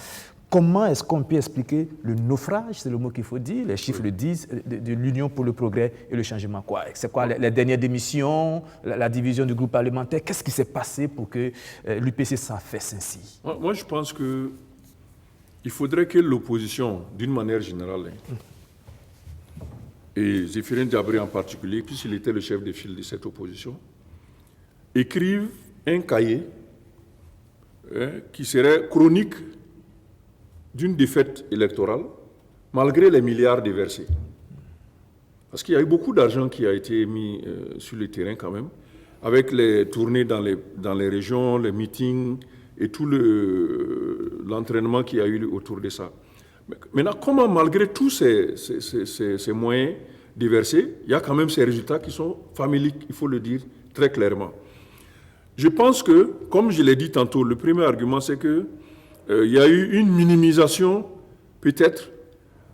Comment est-ce qu'on peut expliquer le naufrage, c'est le mot qu'il faut dire, les chiffres le disent, de l'Union pour le progrès et le changement? C'est quoi les dernières démissions, la division du groupe parlementaire? Qu'est-ce qui s'est passé pour que l'UPC s'affaisse ainsi? Moi, je pense qu'il faudrait que l'opposition, d'une manière générale, et Zéphirin Diabré en particulier, puisqu'il était le chef de file de cette opposition, écrive un cahier qui serait chronique d'une défaite électorale, malgré les milliards déversés. Parce qu'il y a eu beaucoup d'argent qui a été mis sur le terrain quand même, avec les tournées dans les régions, les meetings et tout l'entraînement qu'il y a eu autour de ça. Maintenant, comment malgré tous ces moyens déversés, il y a quand même ces résultats qui sont faméliques, il faut le dire très clairement. Je pense que, comme je l'ai dit tantôt, le premier argument, c'est que il y a eu une minimisation, peut-être,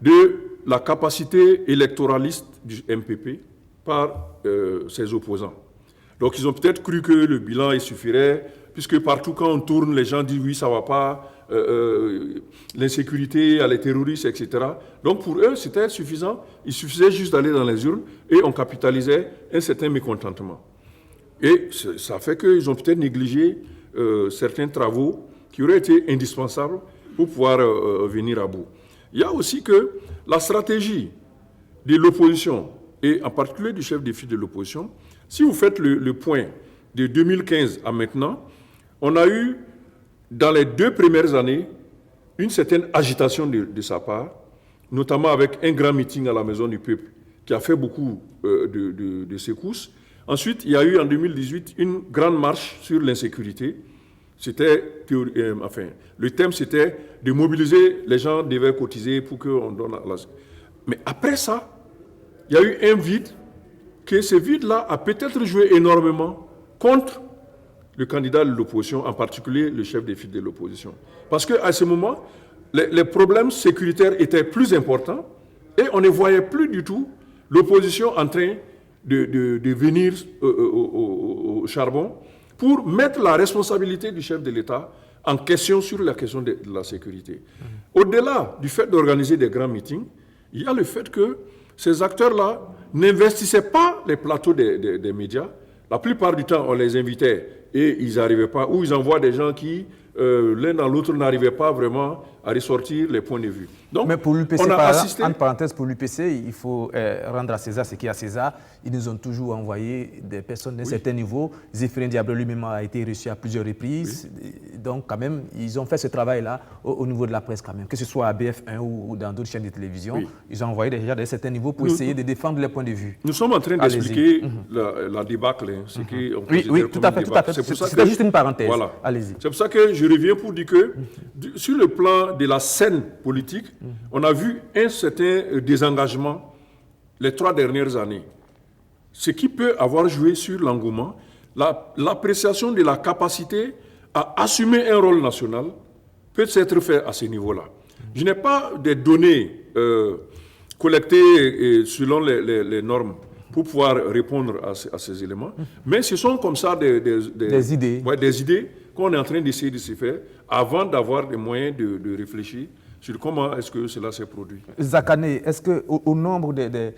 de la capacité électoraliste du MPP par ses opposants. Donc, ils ont peut-être cru que le bilan il suffirait, puisque partout quand on tourne, les gens disent oui, ça ne va pas, l'insécurité, les terroristes, etc. Donc, pour eux, c'était suffisant. Il suffisait juste d'aller dans les urnes et on capitalisait un certain mécontentement. Et ça fait qu'ils ont peut-être négligé certains travaux qui auraient été indispensables pour pouvoir venir à bout. Il y a aussi que la stratégie de l'opposition, et en particulier du chef de file de l'opposition, si vous faites le point de 2015 à maintenant, on a eu, dans les 2 premières années, une certaine agitation de sa part, notamment avec un grand meeting à la Maison du Peuple, qui a fait beaucoup de secousses. Ensuite, il y a eu en 2018 une grande marche sur l'insécurité. Le thème, c'était de mobiliser, les gens devaient cotiser pour qu'on donne à la... Mais après ça, il y a eu un vide, que ce vide-là a peut-être joué énormément contre le candidat de l'opposition, en particulier le chef des files de l'opposition. Parce qu'à ce moment, les problèmes sécuritaires étaient plus importants et on ne voyait plus du tout l'opposition en train de venir au charbon pour mettre la responsabilité du chef de l'État en question sur la question de la sécurité. Au-delà du fait d'organiser des grands meetings, il y a le fait que ces acteurs-là n'investissaient pas les plateaux des médias. La plupart du temps, on les invitait et ils n'arrivaient pas, ou ils envoient des gens qui, l'un dans l'autre, n'arrivaient pas vraiment à ressortir les points de vue. Donc, mais pour l'UPC, on a assisté... en parenthèse, pour l'UPC, il faut rendre à César ce qui est à César. Ils nous ont toujours envoyé des personnes d'un certain niveau. Zéphirin Diabré lui-même a été reçu à plusieurs reprises. Oui. Donc, quand même, ils ont fait ce travail-là au niveau de la presse, quand même. Que ce soit à BF1 ou dans d'autres chaînes de télévision, oui. Ils ont envoyé déjà d'un certain niveau pour essayer de défendre les points de vue. Nous sommes en train d'expliquer la débâcle. Oui, tout à fait. C'était juste une parenthèse. Voilà. Allez-y. C'est pour ça que je reviens pour dire que, sur le plan de la scène politique, on a vu un certain désengagement les 3 dernières années. Ce qui peut avoir joué sur l'engouement, l'appréciation de la capacité à assumer un rôle national peut être fait à ce niveau-là. Je n'ai pas des données collectées selon les normes pour pouvoir répondre à ces éléments, mais ce sont comme ça des idées, des idées qu'on est en train d'essayer de se faire avant d'avoir les moyens de réfléchir sur comment est-ce que cela s'est produit. Zakane, est-ce qu'au nombre de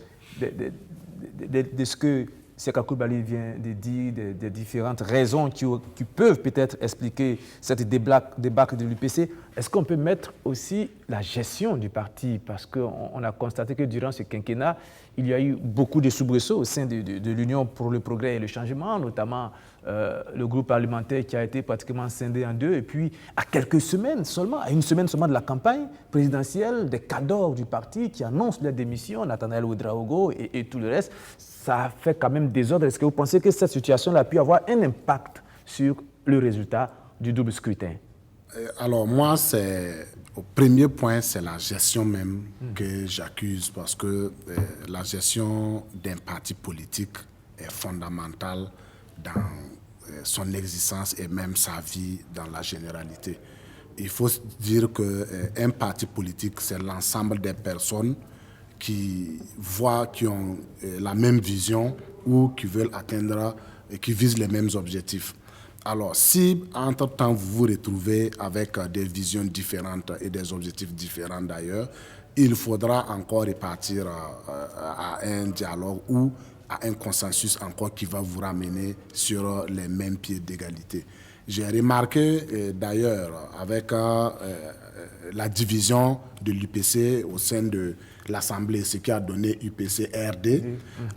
ce que Sékou Coulibaly vient de dire, des différentes raisons qui peuvent peut-être expliquer cette débâcle de l'UPC, est-ce qu'on peut mettre aussi la gestion du parti? Parce qu'on a constaté que durant ce quinquennat, il y a eu beaucoup de soubresauts au sein de l'Union pour le progrès et le changement, notamment le groupe parlementaire qui a été pratiquement scindé en 2, et puis à quelques semaines seulement, à une semaine seulement de la campagne présidentielle, des cadors du parti qui annoncent leur démission, Nathanaël Ouedraogo et tout le reste, ça a fait quand même désordre. Est-ce que vous pensez que cette situation-là a pu avoir un impact sur le résultat du double scrutin? Alors moi, au premier point, c'est la gestion même que j'accuse, parce que la gestion d'un parti politique est fondamentale dans son existence et même sa vie dans la généralité. Il faut dire qu'un parti politique, c'est l'ensemble des personnes qui voient, qui ont la même vision ou qui veulent atteindre et qui visent les mêmes objectifs. Alors, si entre-temps vous vous retrouvez avec des visions différentes et des objectifs différents d'ailleurs, il faudra encore repartir à un dialogue ou à un consensus encore qui va vous ramener sur les mêmes pieds d'égalité. J'ai remarqué d'ailleurs avec la division de l'UPC au sein de l'Assemblée, ce qui a donné UPC-RD.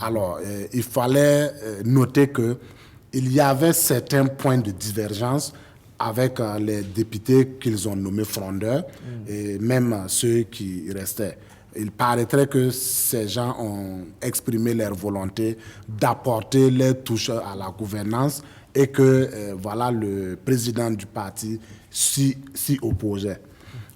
Alors, il fallait noter qu'il y avait certains points de divergence avec les députés qu'ils ont nommés frondeurs et même ceux qui restaient. Il paraîtrait que ces gens ont exprimé leur volonté d'apporter leur touche à la gouvernance et que voilà, le président du parti s'y opposait.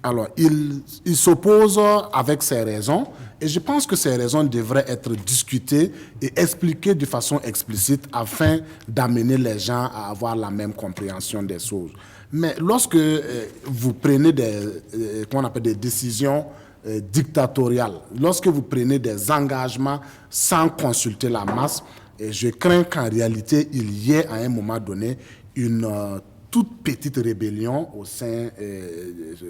Alors, il s'oppose avec ses raisons et je pense que ces raisons devraient être discutées et expliquées de façon explicite afin d'amener les gens à avoir la même compréhension des choses. Mais lorsque vous prenez des décisions dictatoriales, lorsque vous prenez des engagements sans consulter la masse, et je crains qu'en réalité, il y ait à un moment donné une toute petite rébellion au sein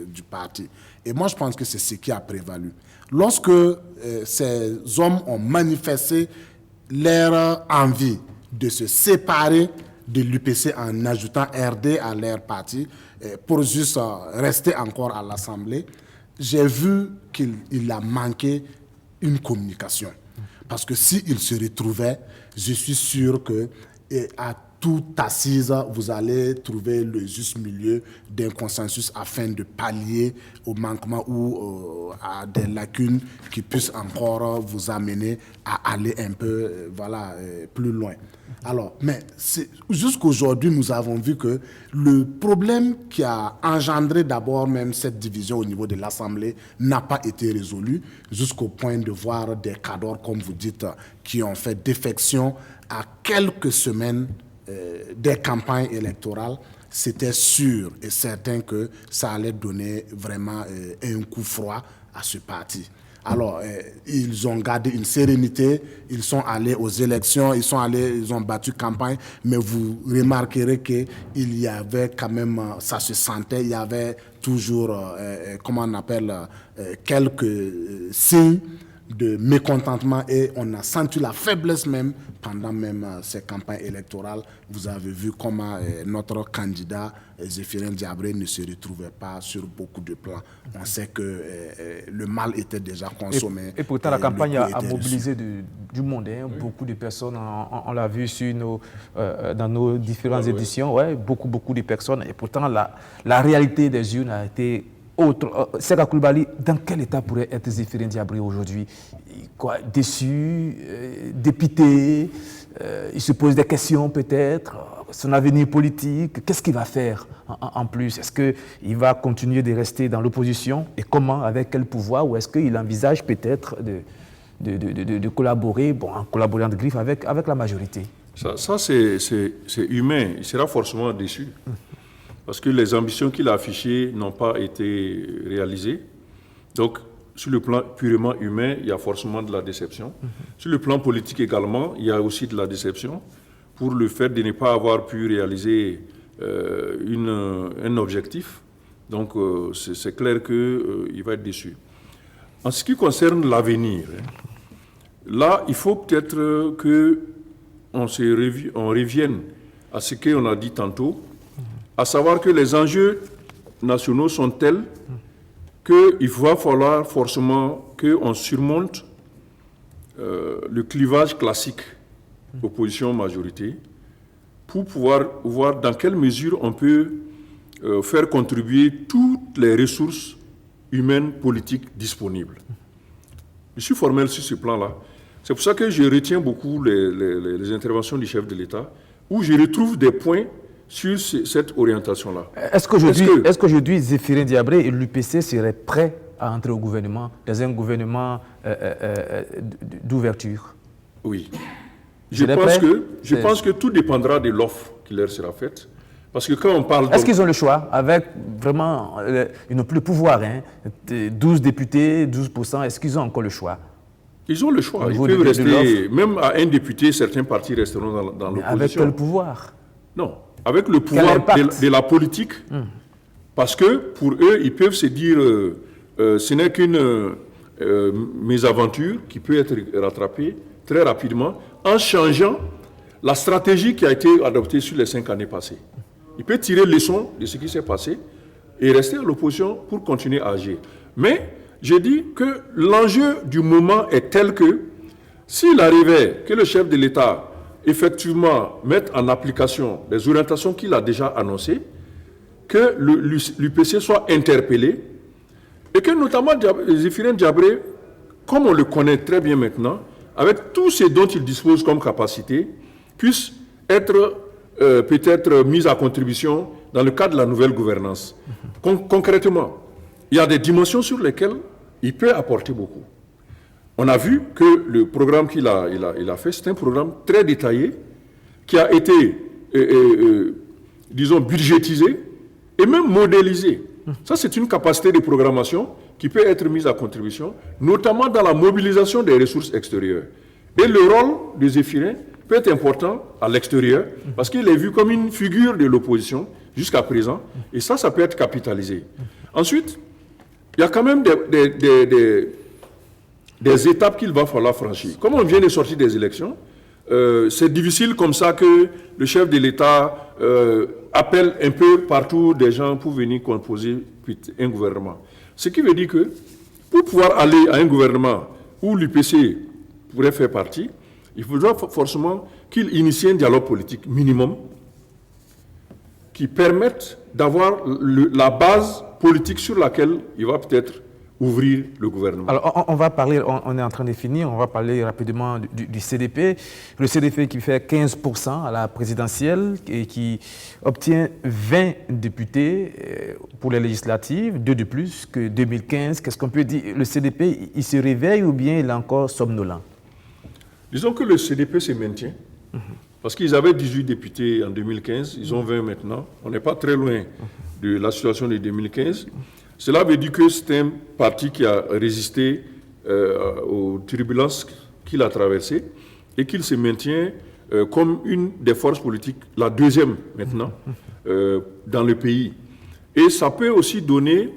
du parti. Et moi, je pense que c'est ce qui a prévalu. Lorsque ces hommes ont manifesté leur envie de se séparer de l'UPC en ajoutant RD à leur parti pour juste rester encore à l'Assemblée, j'ai vu qu'il a manqué une communication. Parce que s'ils se retrouvaient, je suis sûr qu'à toute assise, vous allez trouver le juste milieu d'un consensus afin de pallier au manquement ou à des lacunes qui puissent encore vous amener à aller un peu plus loin. Alors, mais jusqu'aujourd'hui, nous avons vu que le problème qui a engendré d'abord même cette division au niveau de l'Assemblée n'a pas été résolu, jusqu'au point de voir des cadors, comme vous dites, qui ont fait défection à quelques semaines des campagnes électorales. C'était sûr et certain que ça allait donner vraiment un coup froid à ce parti. Alors, ils ont gardé une sérénité, ils sont allés aux élections, ils ont battu campagne, mais vous remarquerez qu'il y avait quand même, ça se sentait, il y avait toujours, quelques signes de mécontentement et on a senti la faiblesse même pendant même ces campagnes électorales. Vous avez vu comment notre candidat Zéphirin Diabré ne se retrouvait pas sur beaucoup de plans. On sait que le mal était déjà consommé. Et pourtant, la campagne a mobilisé du monde. Hein. Oui. Beaucoup de personnes, on l'a vu dans nos différentes éditions, ouais, beaucoup de personnes. Et pourtant, la réalité des urnes a été autre. Sega Coulibaly, dans quel état pourrait être Zéphirin Diabré aujourd'hui? Déçu, dépité, il se pose des questions peut-être, son avenir politique, qu'est-ce qu'il va faire en plus? Est-ce qu'il va continuer de rester dans l'opposition et comment, avec quel pouvoir, ou est-ce qu'il envisage peut-être de collaborer, en collaborant de griffe avec la majorité? Ça c'est humain, il sera forcément déçu. Parce que les ambitions qu'il a affichées n'ont pas été réalisées. Donc, sur le plan purement humain, il y a forcément de la déception. Sur le plan politique également, il y a aussi de la déception pour le fait de ne pas avoir pu réaliser un objectif. Donc, c'est clair qu'il va être déçu. En ce qui concerne l'avenir, là, il faut peut-être qu'on revienne à ce qu'on a dit tantôt, à savoir que les enjeux nationaux sont tels qu'il va falloir forcément qu'on surmonte le clivage classique opposition-majorité pour pouvoir voir dans quelle mesure on peut faire contribuer toutes les ressources humaines, politiques disponibles. Je suis formel sur ce plan-là. C'est pour ça que je retiens beaucoup les interventions du chef de l'État, où je retrouve des points sur cette orientation-là. Est-ce qu'aujourd'hui, Zéphirin Diabré et l'UPC seraient prêts à entrer au gouvernement, dans un gouvernement d'ouverture? Oui. Je pense que tout dépendra de l'offre qui leur sera faite. Parce que quand on parle... Est-ce qu'ils ont le choix avec vraiment... ils n'ont plus le pouvoir, hein, 12 députés, 12%, est-ce qu'ils ont encore le choix? Ils ont le choix. Ils peuvent rester... Même à un député, certains partis resteront dans l'opposition. Avec quel pouvoir? Non, avec le pouvoir de la politique. Parce que pour eux, ils peuvent se dire ce n'est qu'une mésaventure qui peut être rattrapée très rapidement en changeant la stratégie qui a été adoptée sur les 5 années passées. Il peut tirer leçon de ce qui s'est passé et rester à l'opposition pour continuer à agir. Mais je dis que l'enjeu du moment est tel que s'il arrivait que le chef de l'État effectivement mette en application les orientations qu'il a déjà annoncées, que l'UPC soit interpellé et que notamment Zéphirin Diabré, comme on le connaît très bien maintenant, avec tout ce dont il dispose comme capacité, puisse être peut-être mis à contribution dans le cadre de la nouvelle gouvernance. Concrètement, il y a des dimensions sur lesquelles il peut apporter beaucoup. On a vu que le programme qu'il a fait, c'est un programme très détaillé qui a été, disons, budgétisé et même modélisé. Ça, c'est une capacité de programmation qui peut être mise à contribution, notamment dans la mobilisation des ressources extérieures. Et le rôle de Zéphirin peut être important à l'extérieur, parce qu'il est vu comme une figure de l'opposition jusqu'à présent, et ça peut être capitalisé. Ensuite, il y a quand même des étapes qu'il va falloir franchir. Comme on vient de sortir des élections, c'est difficile comme ça que le chef de l'État appelle un peu partout des gens pour venir composer un gouvernement. Ce qui veut dire que pour pouvoir aller à un gouvernement où l'UPC pourrait faire partie, il faudra forcément qu'il initie un dialogue politique minimum qui permette d'avoir la base politique sur laquelle il va peut-être ouvrir le gouvernement. Alors, on va parler, on est en train de finir, on va parler rapidement du CDP. Le CDP qui fait 15% à la présidentielle et qui obtient 20 députés pour les législatives, 2 de plus que 2015. Qu'est-ce qu'on peut dire? Le CDP, il se réveille ou bien il est encore somnolent? Disons que le CDP se maintient, parce qu'ils avaient 18 députés en 2015, ils ont 20 maintenant. On n'est pas très loin de la situation de 2015. Cela veut dire que c'est un parti qui a résisté aux turbulences qu'il a traversées et qu'il se maintient comme une des forces politiques, la deuxième maintenant, dans le pays. Et ça peut aussi donner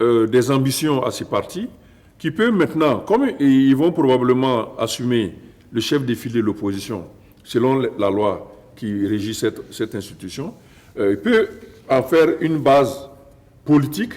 des ambitions à ces partis qui peuvent maintenant, comme ils vont probablement assumer le chef de file de l'opposition, selon la loi qui régit cette institution, il peut en faire une base politique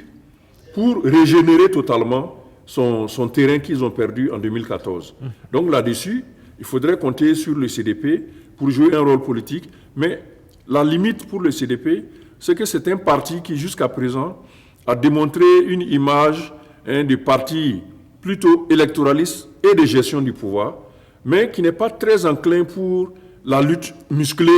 pour régénérer totalement son terrain qu'ils ont perdu en 2014. Donc là-dessus, il faudrait compter sur le CDP pour jouer un rôle politique, mais la limite pour le CDP, c'est que c'est un parti qui, jusqu'à présent, a démontré une image de parti plutôt électoraliste et de gestion du pouvoir, mais qui n'est pas très enclin pour la lutte musclée,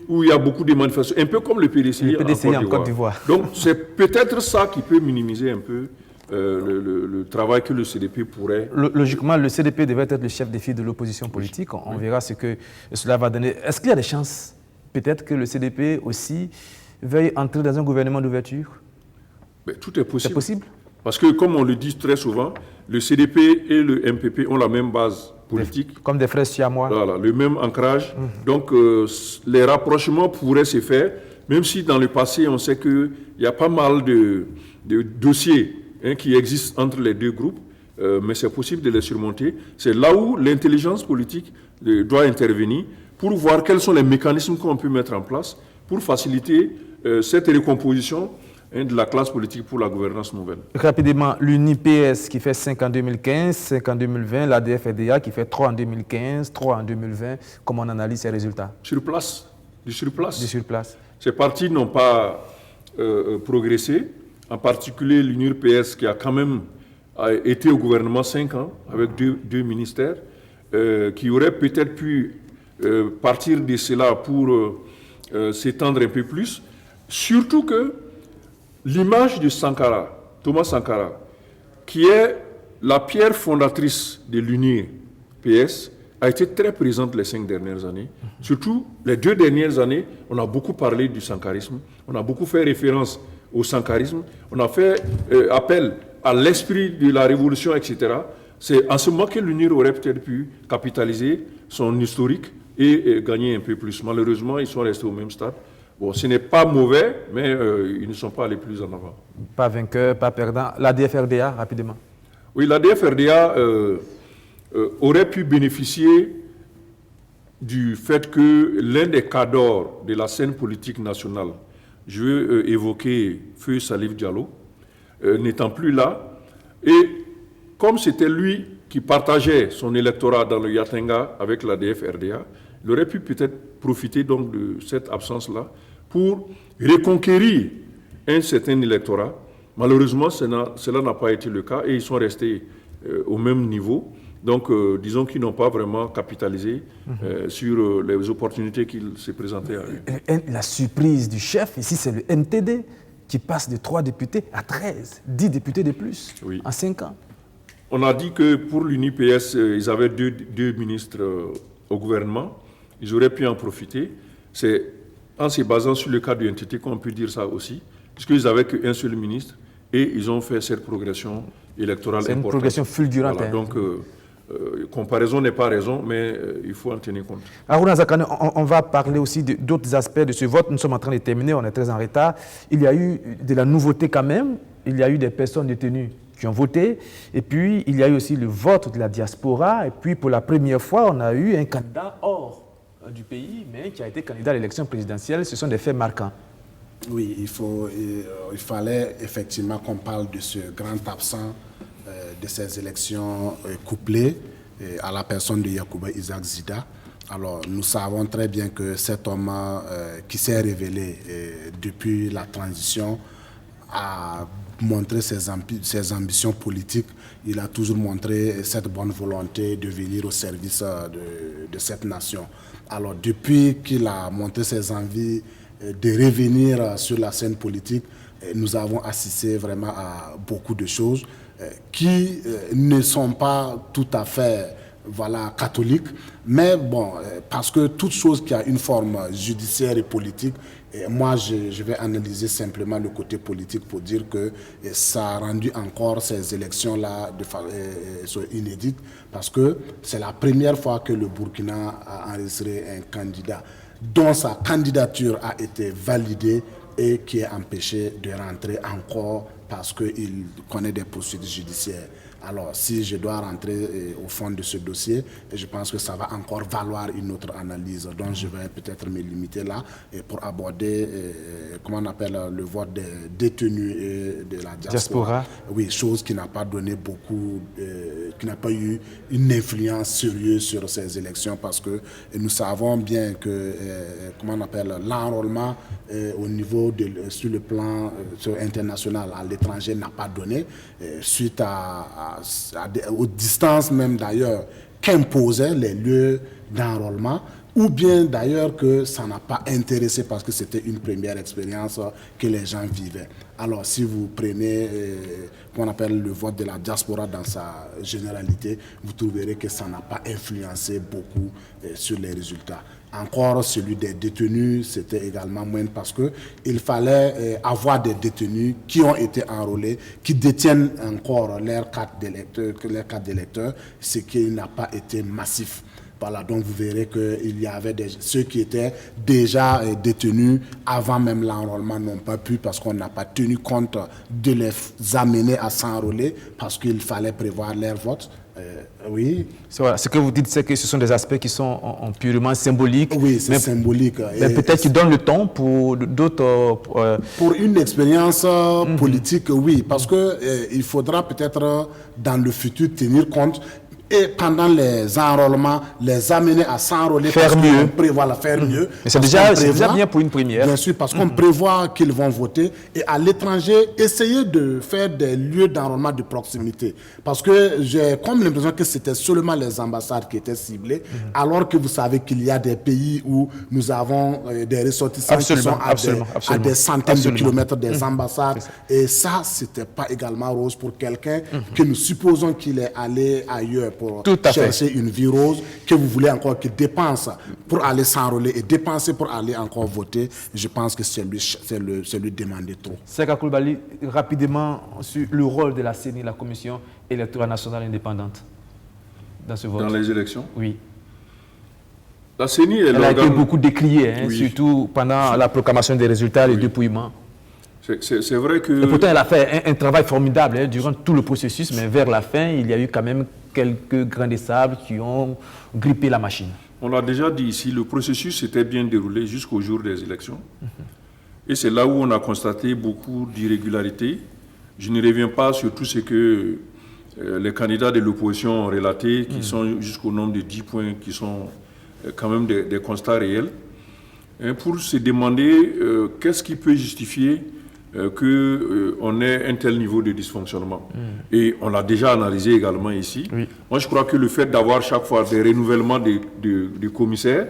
où il y a beaucoup de manifestations, un peu comme le PDCI en Côte d'Ivoire. Donc c'est peut-être ça qui peut minimiser un peu le travail que le CDP pourrait... Logiquement, le CDP devrait être le chef de file de l'opposition politique. On verra ce que cela va donner. Est-ce qu'il y a des chances, peut-être, que le CDP aussi veuille entrer dans un gouvernement d'ouverture? Tout est possible. C'est possible? Parce que, comme on le dit très souvent, le CDP et le MPP ont la même base politique. Comme des frères siamois. Voilà, le même ancrage. Donc, les rapprochements pourraient se faire, même si dans le passé, on sait qu'il y a pas mal de dossiers qui existent entre les deux groupes, mais c'est possible de les surmonter. C'est là où l'intelligence politique doit intervenir pour voir quels sont les mécanismes qu'on peut mettre en place pour faciliter cette recomposition de la classe politique pour la gouvernance nouvelle. Rapidement, l'UNIPS qui fait 5 en 2015, 5 en 2020, l'ADF-FDA qui fait 3 en 2015, 3 en 2020. Comment on analyse ces résultats? Sur place. Du surplace. Du surplace. Ces partis n'ont pas progressé, en particulier l'UNIPS qui a quand même été au gouvernement 5 ans avec deux ministères, qui auraient peut-être pu partir de cela pour s'étendre un peu plus. Surtout que l'image de Sankara, Thomas Sankara, qui est la pierre fondatrice de l'UNIPS, a été très présente les 5 dernières années. Surtout, les 2 dernières années, on a beaucoup parlé du sankarisme, on a beaucoup fait référence au sankarisme, on a fait appel à l'esprit de la révolution, etc. C'est en ce moment que l'UNIR aurait peut-être pu capitaliser son historique et gagner un peu plus. Malheureusement, ils sont restés au même stade. Bon, ce n'est pas mauvais, mais ils ne sont pas allés plus en avant. Pas vainqueur, pas perdant. La DFRDA, rapidement. Oui, la DFRDA aurait pu bénéficier du fait que l'un des cadres de la scène politique nationale, je veux évoquer Feu Salif Diallo, n'étant plus là, et comme c'était lui qui partageait son électorat dans le Yatenga avec la DFRDA, il aurait pu peut-être profiter donc de cette absence-là pour reconquérir un certain électorat. Malheureusement, cela n'a pas été le cas et ils sont restés au même niveau. Donc, disons qu'ils n'ont pas vraiment capitalisé sur les opportunités qu'il s'est présentées à eux. La surprise du chef, ici, c'est le NTD qui passe de 3 députés à 13, 10 députés de plus en 5 ans. On a dit que pour l'UNIPS, ils avaient deux ministres au gouvernement. Ils auraient pu en profiter. C'est en se basant sur le cas du NTT qu'on peut dire ça aussi, puisqu'ils n'avaient qu'un seul ministre et ils ont fait cette progression électorale importante. C'est une progression fulgurante. Voilà, donc, comparaison n'est pas raison, mais il faut en tenir compte. Aruna Zakane, on va parler aussi d'autres aspects de ce vote. Nous sommes en train de terminer, on est très en retard. Il y a eu de la nouveauté quand même. Il y a eu des personnes détenues qui ont voté. Et puis, il y a eu aussi le vote de la diaspora. Et puis, pour la première fois, on a eu un candidat hors du pays, mais qui a été candidat à l'élection présidentielle. Ce sont des faits marquants. Oui, il fallait effectivement qu'on parle de ce grand absent de ces élections couplées à la personne de Yacouba Isaac Zida. Alors, nous savons très bien que cet homme qui s'est révélé depuis la transition a montré ses ambitions politiques. Il a toujours montré cette bonne volonté de venir au service de cette nation. Alors, depuis qu'il a montré ses envies de revenir sur la scène politique, nous avons assisté vraiment à beaucoup de choses qui ne sont pas tout à fait catholiques, mais bon, parce que toute chose qui a une forme judiciaire et politique, moi je vais analyser simplement le côté politique pour dire que ça a rendu encore ces élections-là inédites, parce que c'est la première fois que le Burkina a enregistré un candidat dont sa candidature a été validée et qui est empêché de rentrer encore parce qu'il connaît des procédures judiciaires. Alors, si je dois rentrer au fond de ce dossier, je pense que ça va encore valoir une autre analyse. Donc, je vais peut-être me limiter là pour aborder, comment on appelle, le vote des détenus de la diaspora. Oui, chose qui n'a pas donné beaucoup, qui n'a pas eu une influence sérieuse sur ces élections parce que nous savons bien que, comment on appelle, l'enrôlement au niveau sur le plan international à l'étranger n'a pas donné suite aux distances même d'ailleurs qu'imposaient les lieux d'enrôlement, ou bien d'ailleurs que ça n'a pas intéressé parce que c'était une première expérience que les gens vivaient. Alors si vous prenez qu'on appelle le vote de la diaspora dans sa généralité, vous trouverez que ça n'a pas influencé beaucoup sur les résultats. Encore celui des détenus, c'était également moindre parce qu'il fallait avoir des détenus qui ont été enrôlés, qui détiennent encore leur carte d'électeur, ce qui n'a pas été massif. Voilà, donc vous verrez qu'il y avait ceux qui étaient déjà détenus avant même l'enrôlement n'ont pas pu parce qu'on n'a pas tenu compte de les amener à s'enrôler parce qu'il fallait prévoir leur vote. Oui. Voilà. Ce que vous dites, c'est que ce sont des aspects qui sont purement symboliques. Oui, c'est symbolique. Mais peut-être qu'ils donnent le ton pour d'autres... Pour une expérience politique, oui. Parce qu'il faudra peut-être dans le futur tenir compte et pendant les enrôlements, les amener à s'enrôler. Faire mieux. Faire mieux. Mais c'est déjà bien pour une première. Bien sûr, parce qu'on prévoit qu'ils vont voter. Et à l'étranger, essayer de faire des lieux d'enrôlement de proximité. Parce que j'ai comme l'impression que c'était seulement les ambassades qui étaient ciblées, alors que vous savez qu'il y a des pays où nous avons des ressortissants qui sont à des centaines de kilomètres des ambassades. Et ça, c'était pas également rose pour quelqu'un que nous supposons qu'il est allé ailleurs pour chercher une vie rose, que vous voulez encore qu'ils dépensent pour aller s'enrôler et dépenser pour aller encore voter, je pense que c'est lui demander trop. Seka Coulibaly, rapidement sur le rôle de la CENI, la Commission électorale nationale indépendante, dans ce vote. Dans les élections? Oui. La CENI Elle a été beaucoup décriée, hein, surtout pendant la proclamation des résultats, les dépouillements. C'est vrai que... Et pourtant, elle a fait un travail formidable durant tout le processus, mais vers la fin, il y a eu quand même quelques grains de sable qui ont grippé la machine. On l'a déjà dit ici, le processus s'était bien déroulé jusqu'au jour des élections. Et c'est là où on a constaté beaucoup d'irrégularités. Je ne reviens pas sur tout ce que les candidats de l'opposition ont relaté, qui sont jusqu'au nombre de 10 points, qui sont quand même des constats réels. Et pour se demander qu'est-ce qui peut justifier qu'on ait un tel niveau de dysfonctionnement. Et on l'a déjà analysé également ici. Moi, je crois que le fait d'avoir chaque fois des renouvellements de commissaires,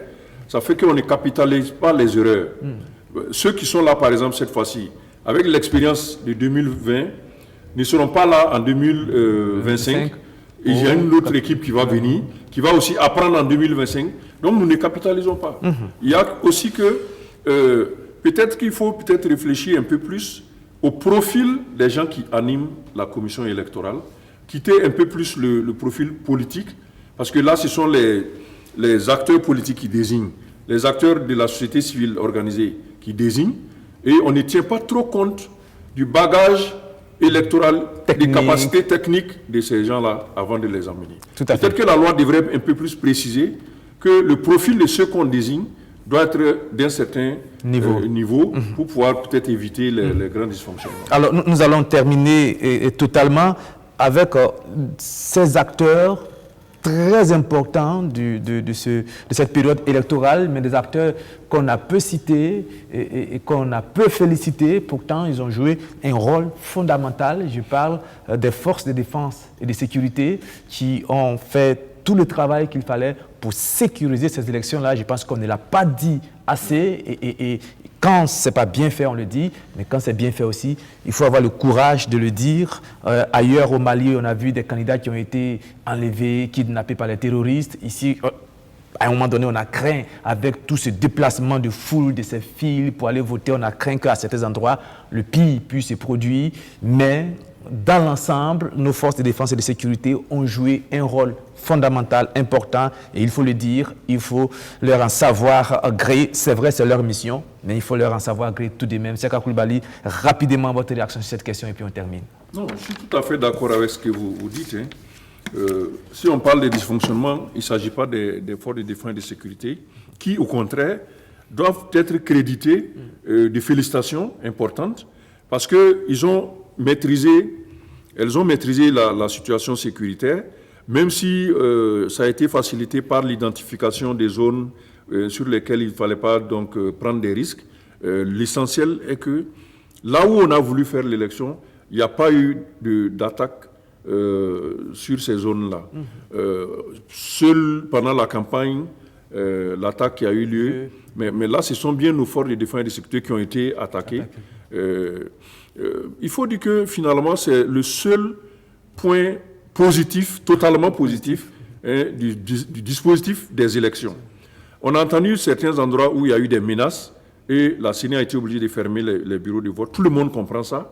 ça fait qu'on ne capitalise pas les erreurs. Ceux qui sont là, par exemple, cette fois-ci, avec l'expérience de 2020, ne seront pas là en 2025. Et il y a une autre équipe qui va venir, qui va aussi apprendre en 2025. Donc, nous ne capitalisons pas. Il y a aussi que... peut-être qu'il faut réfléchir un peu plus au profil des gens qui animent la commission électorale, quitter un peu plus le profil politique, parce que là, ce sont les acteurs politiques qui désignent, les acteurs de la société civile organisée qui désignent, et on ne tient pas trop compte du bagage électoral, des capacités techniques de ces gens-là avant de les emmener. Peut-être que la loi devrait un peu plus préciser que le profil de ceux qu'on désigne doit être d'un certain niveau pour pouvoir peut-être éviter les grands dysfonctionnements. Alors, nous allons terminer totalement avec ces acteurs très importants de cette période électorale, mais des acteurs qu'on a peu cités et qu'on a peu félicités. Pourtant, ils ont joué un rôle fondamental. Je parle des forces de défense et de sécurité qui ont fait tout le travail qu'il fallait pour sécuriser ces élections-là. Je pense qu'on ne l'a pas dit assez et quand ce n'est pas bien fait, on le dit, mais quand c'est bien fait aussi, il faut avoir le courage de le dire. Ailleurs au Mali, on a vu des candidats qui ont été enlevés, kidnappés par les terroristes. Ici, à un moment donné, on a craint, avec tout ce déplacement de foule, de ces files pour aller voter, on a craint qu'à certains endroits, le pire puisse se produire. Mais dans l'ensemble, nos forces de défense et de sécurité ont joué un rôle fondamental, important, et il faut le dire, il faut leur en savoir gré. C'est vrai, c'est leur mission, mais il faut leur en savoir gré tout de même. Seka Coulibaly, rapidement votre réaction sur cette question et puis on termine. Non, je suis tout à fait d'accord avec ce que vous dites. Si on parle de dysfonctionnement, il ne s'agit pas des forces de défense et de sécurité qui, au contraire, doivent être crédités de félicitations importantes parce qu'elles ont maîtrisé la situation sécuritaire, même si ça a été facilité par l'identification des zones sur lesquelles il ne fallait pas donc, prendre des risques. L'essentiel est que là où on a voulu faire l'élection, il n'y a pas eu d'attaque sur ces zones-là. Seul pendant la campagne, l'attaque qui a eu lieu, mais là, ce sont bien nos forces de défense et de sécurité qui ont été attaquées. Il faut dire que finalement, c'est le seul point positif, totalement positif, du dispositif des élections. On a entendu certains endroits où il y a eu des menaces et la CENI a été obligée de fermer les bureaux de vote. Tout le monde comprend ça.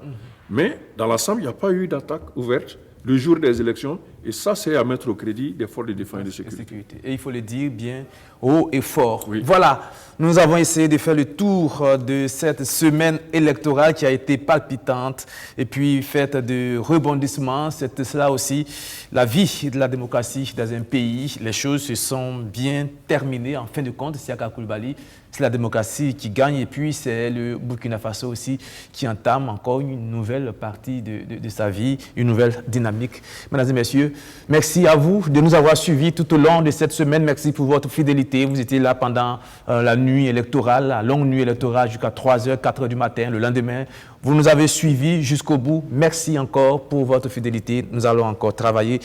Mais dans l'ensemble, il n'y a pas eu d'attaque ouverte le jour des élections. Et ça, c'est à mettre au crédit des forces de défense et de sécurité. Et il faut le dire bien haut et fort. Oui. Voilà, nous avons essayé de faire le tour de cette semaine électorale qui a été palpitante et puis faite de rebondissements. C'est cela aussi la vie de la démocratie dans un pays. Les choses se sont bien terminées en fin de compte. Seka Coulibaly, c'est la démocratie qui gagne et puis c'est le Burkina Faso aussi qui entame encore une nouvelle partie de sa vie, une nouvelle dynamique. Mesdames et messieurs, merci à vous de nous avoir suivis tout au long de cette semaine. Merci pour votre fidélité. Vous étiez là pendant la nuit électorale, la longue nuit électorale jusqu'à 3h, 4h du matin, le lendemain. Vous nous avez suivis jusqu'au bout. Merci encore pour votre fidélité. Nous allons encore travailler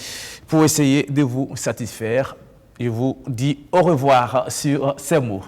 pour essayer de vous satisfaire. Je vous dis au revoir sur ces mots.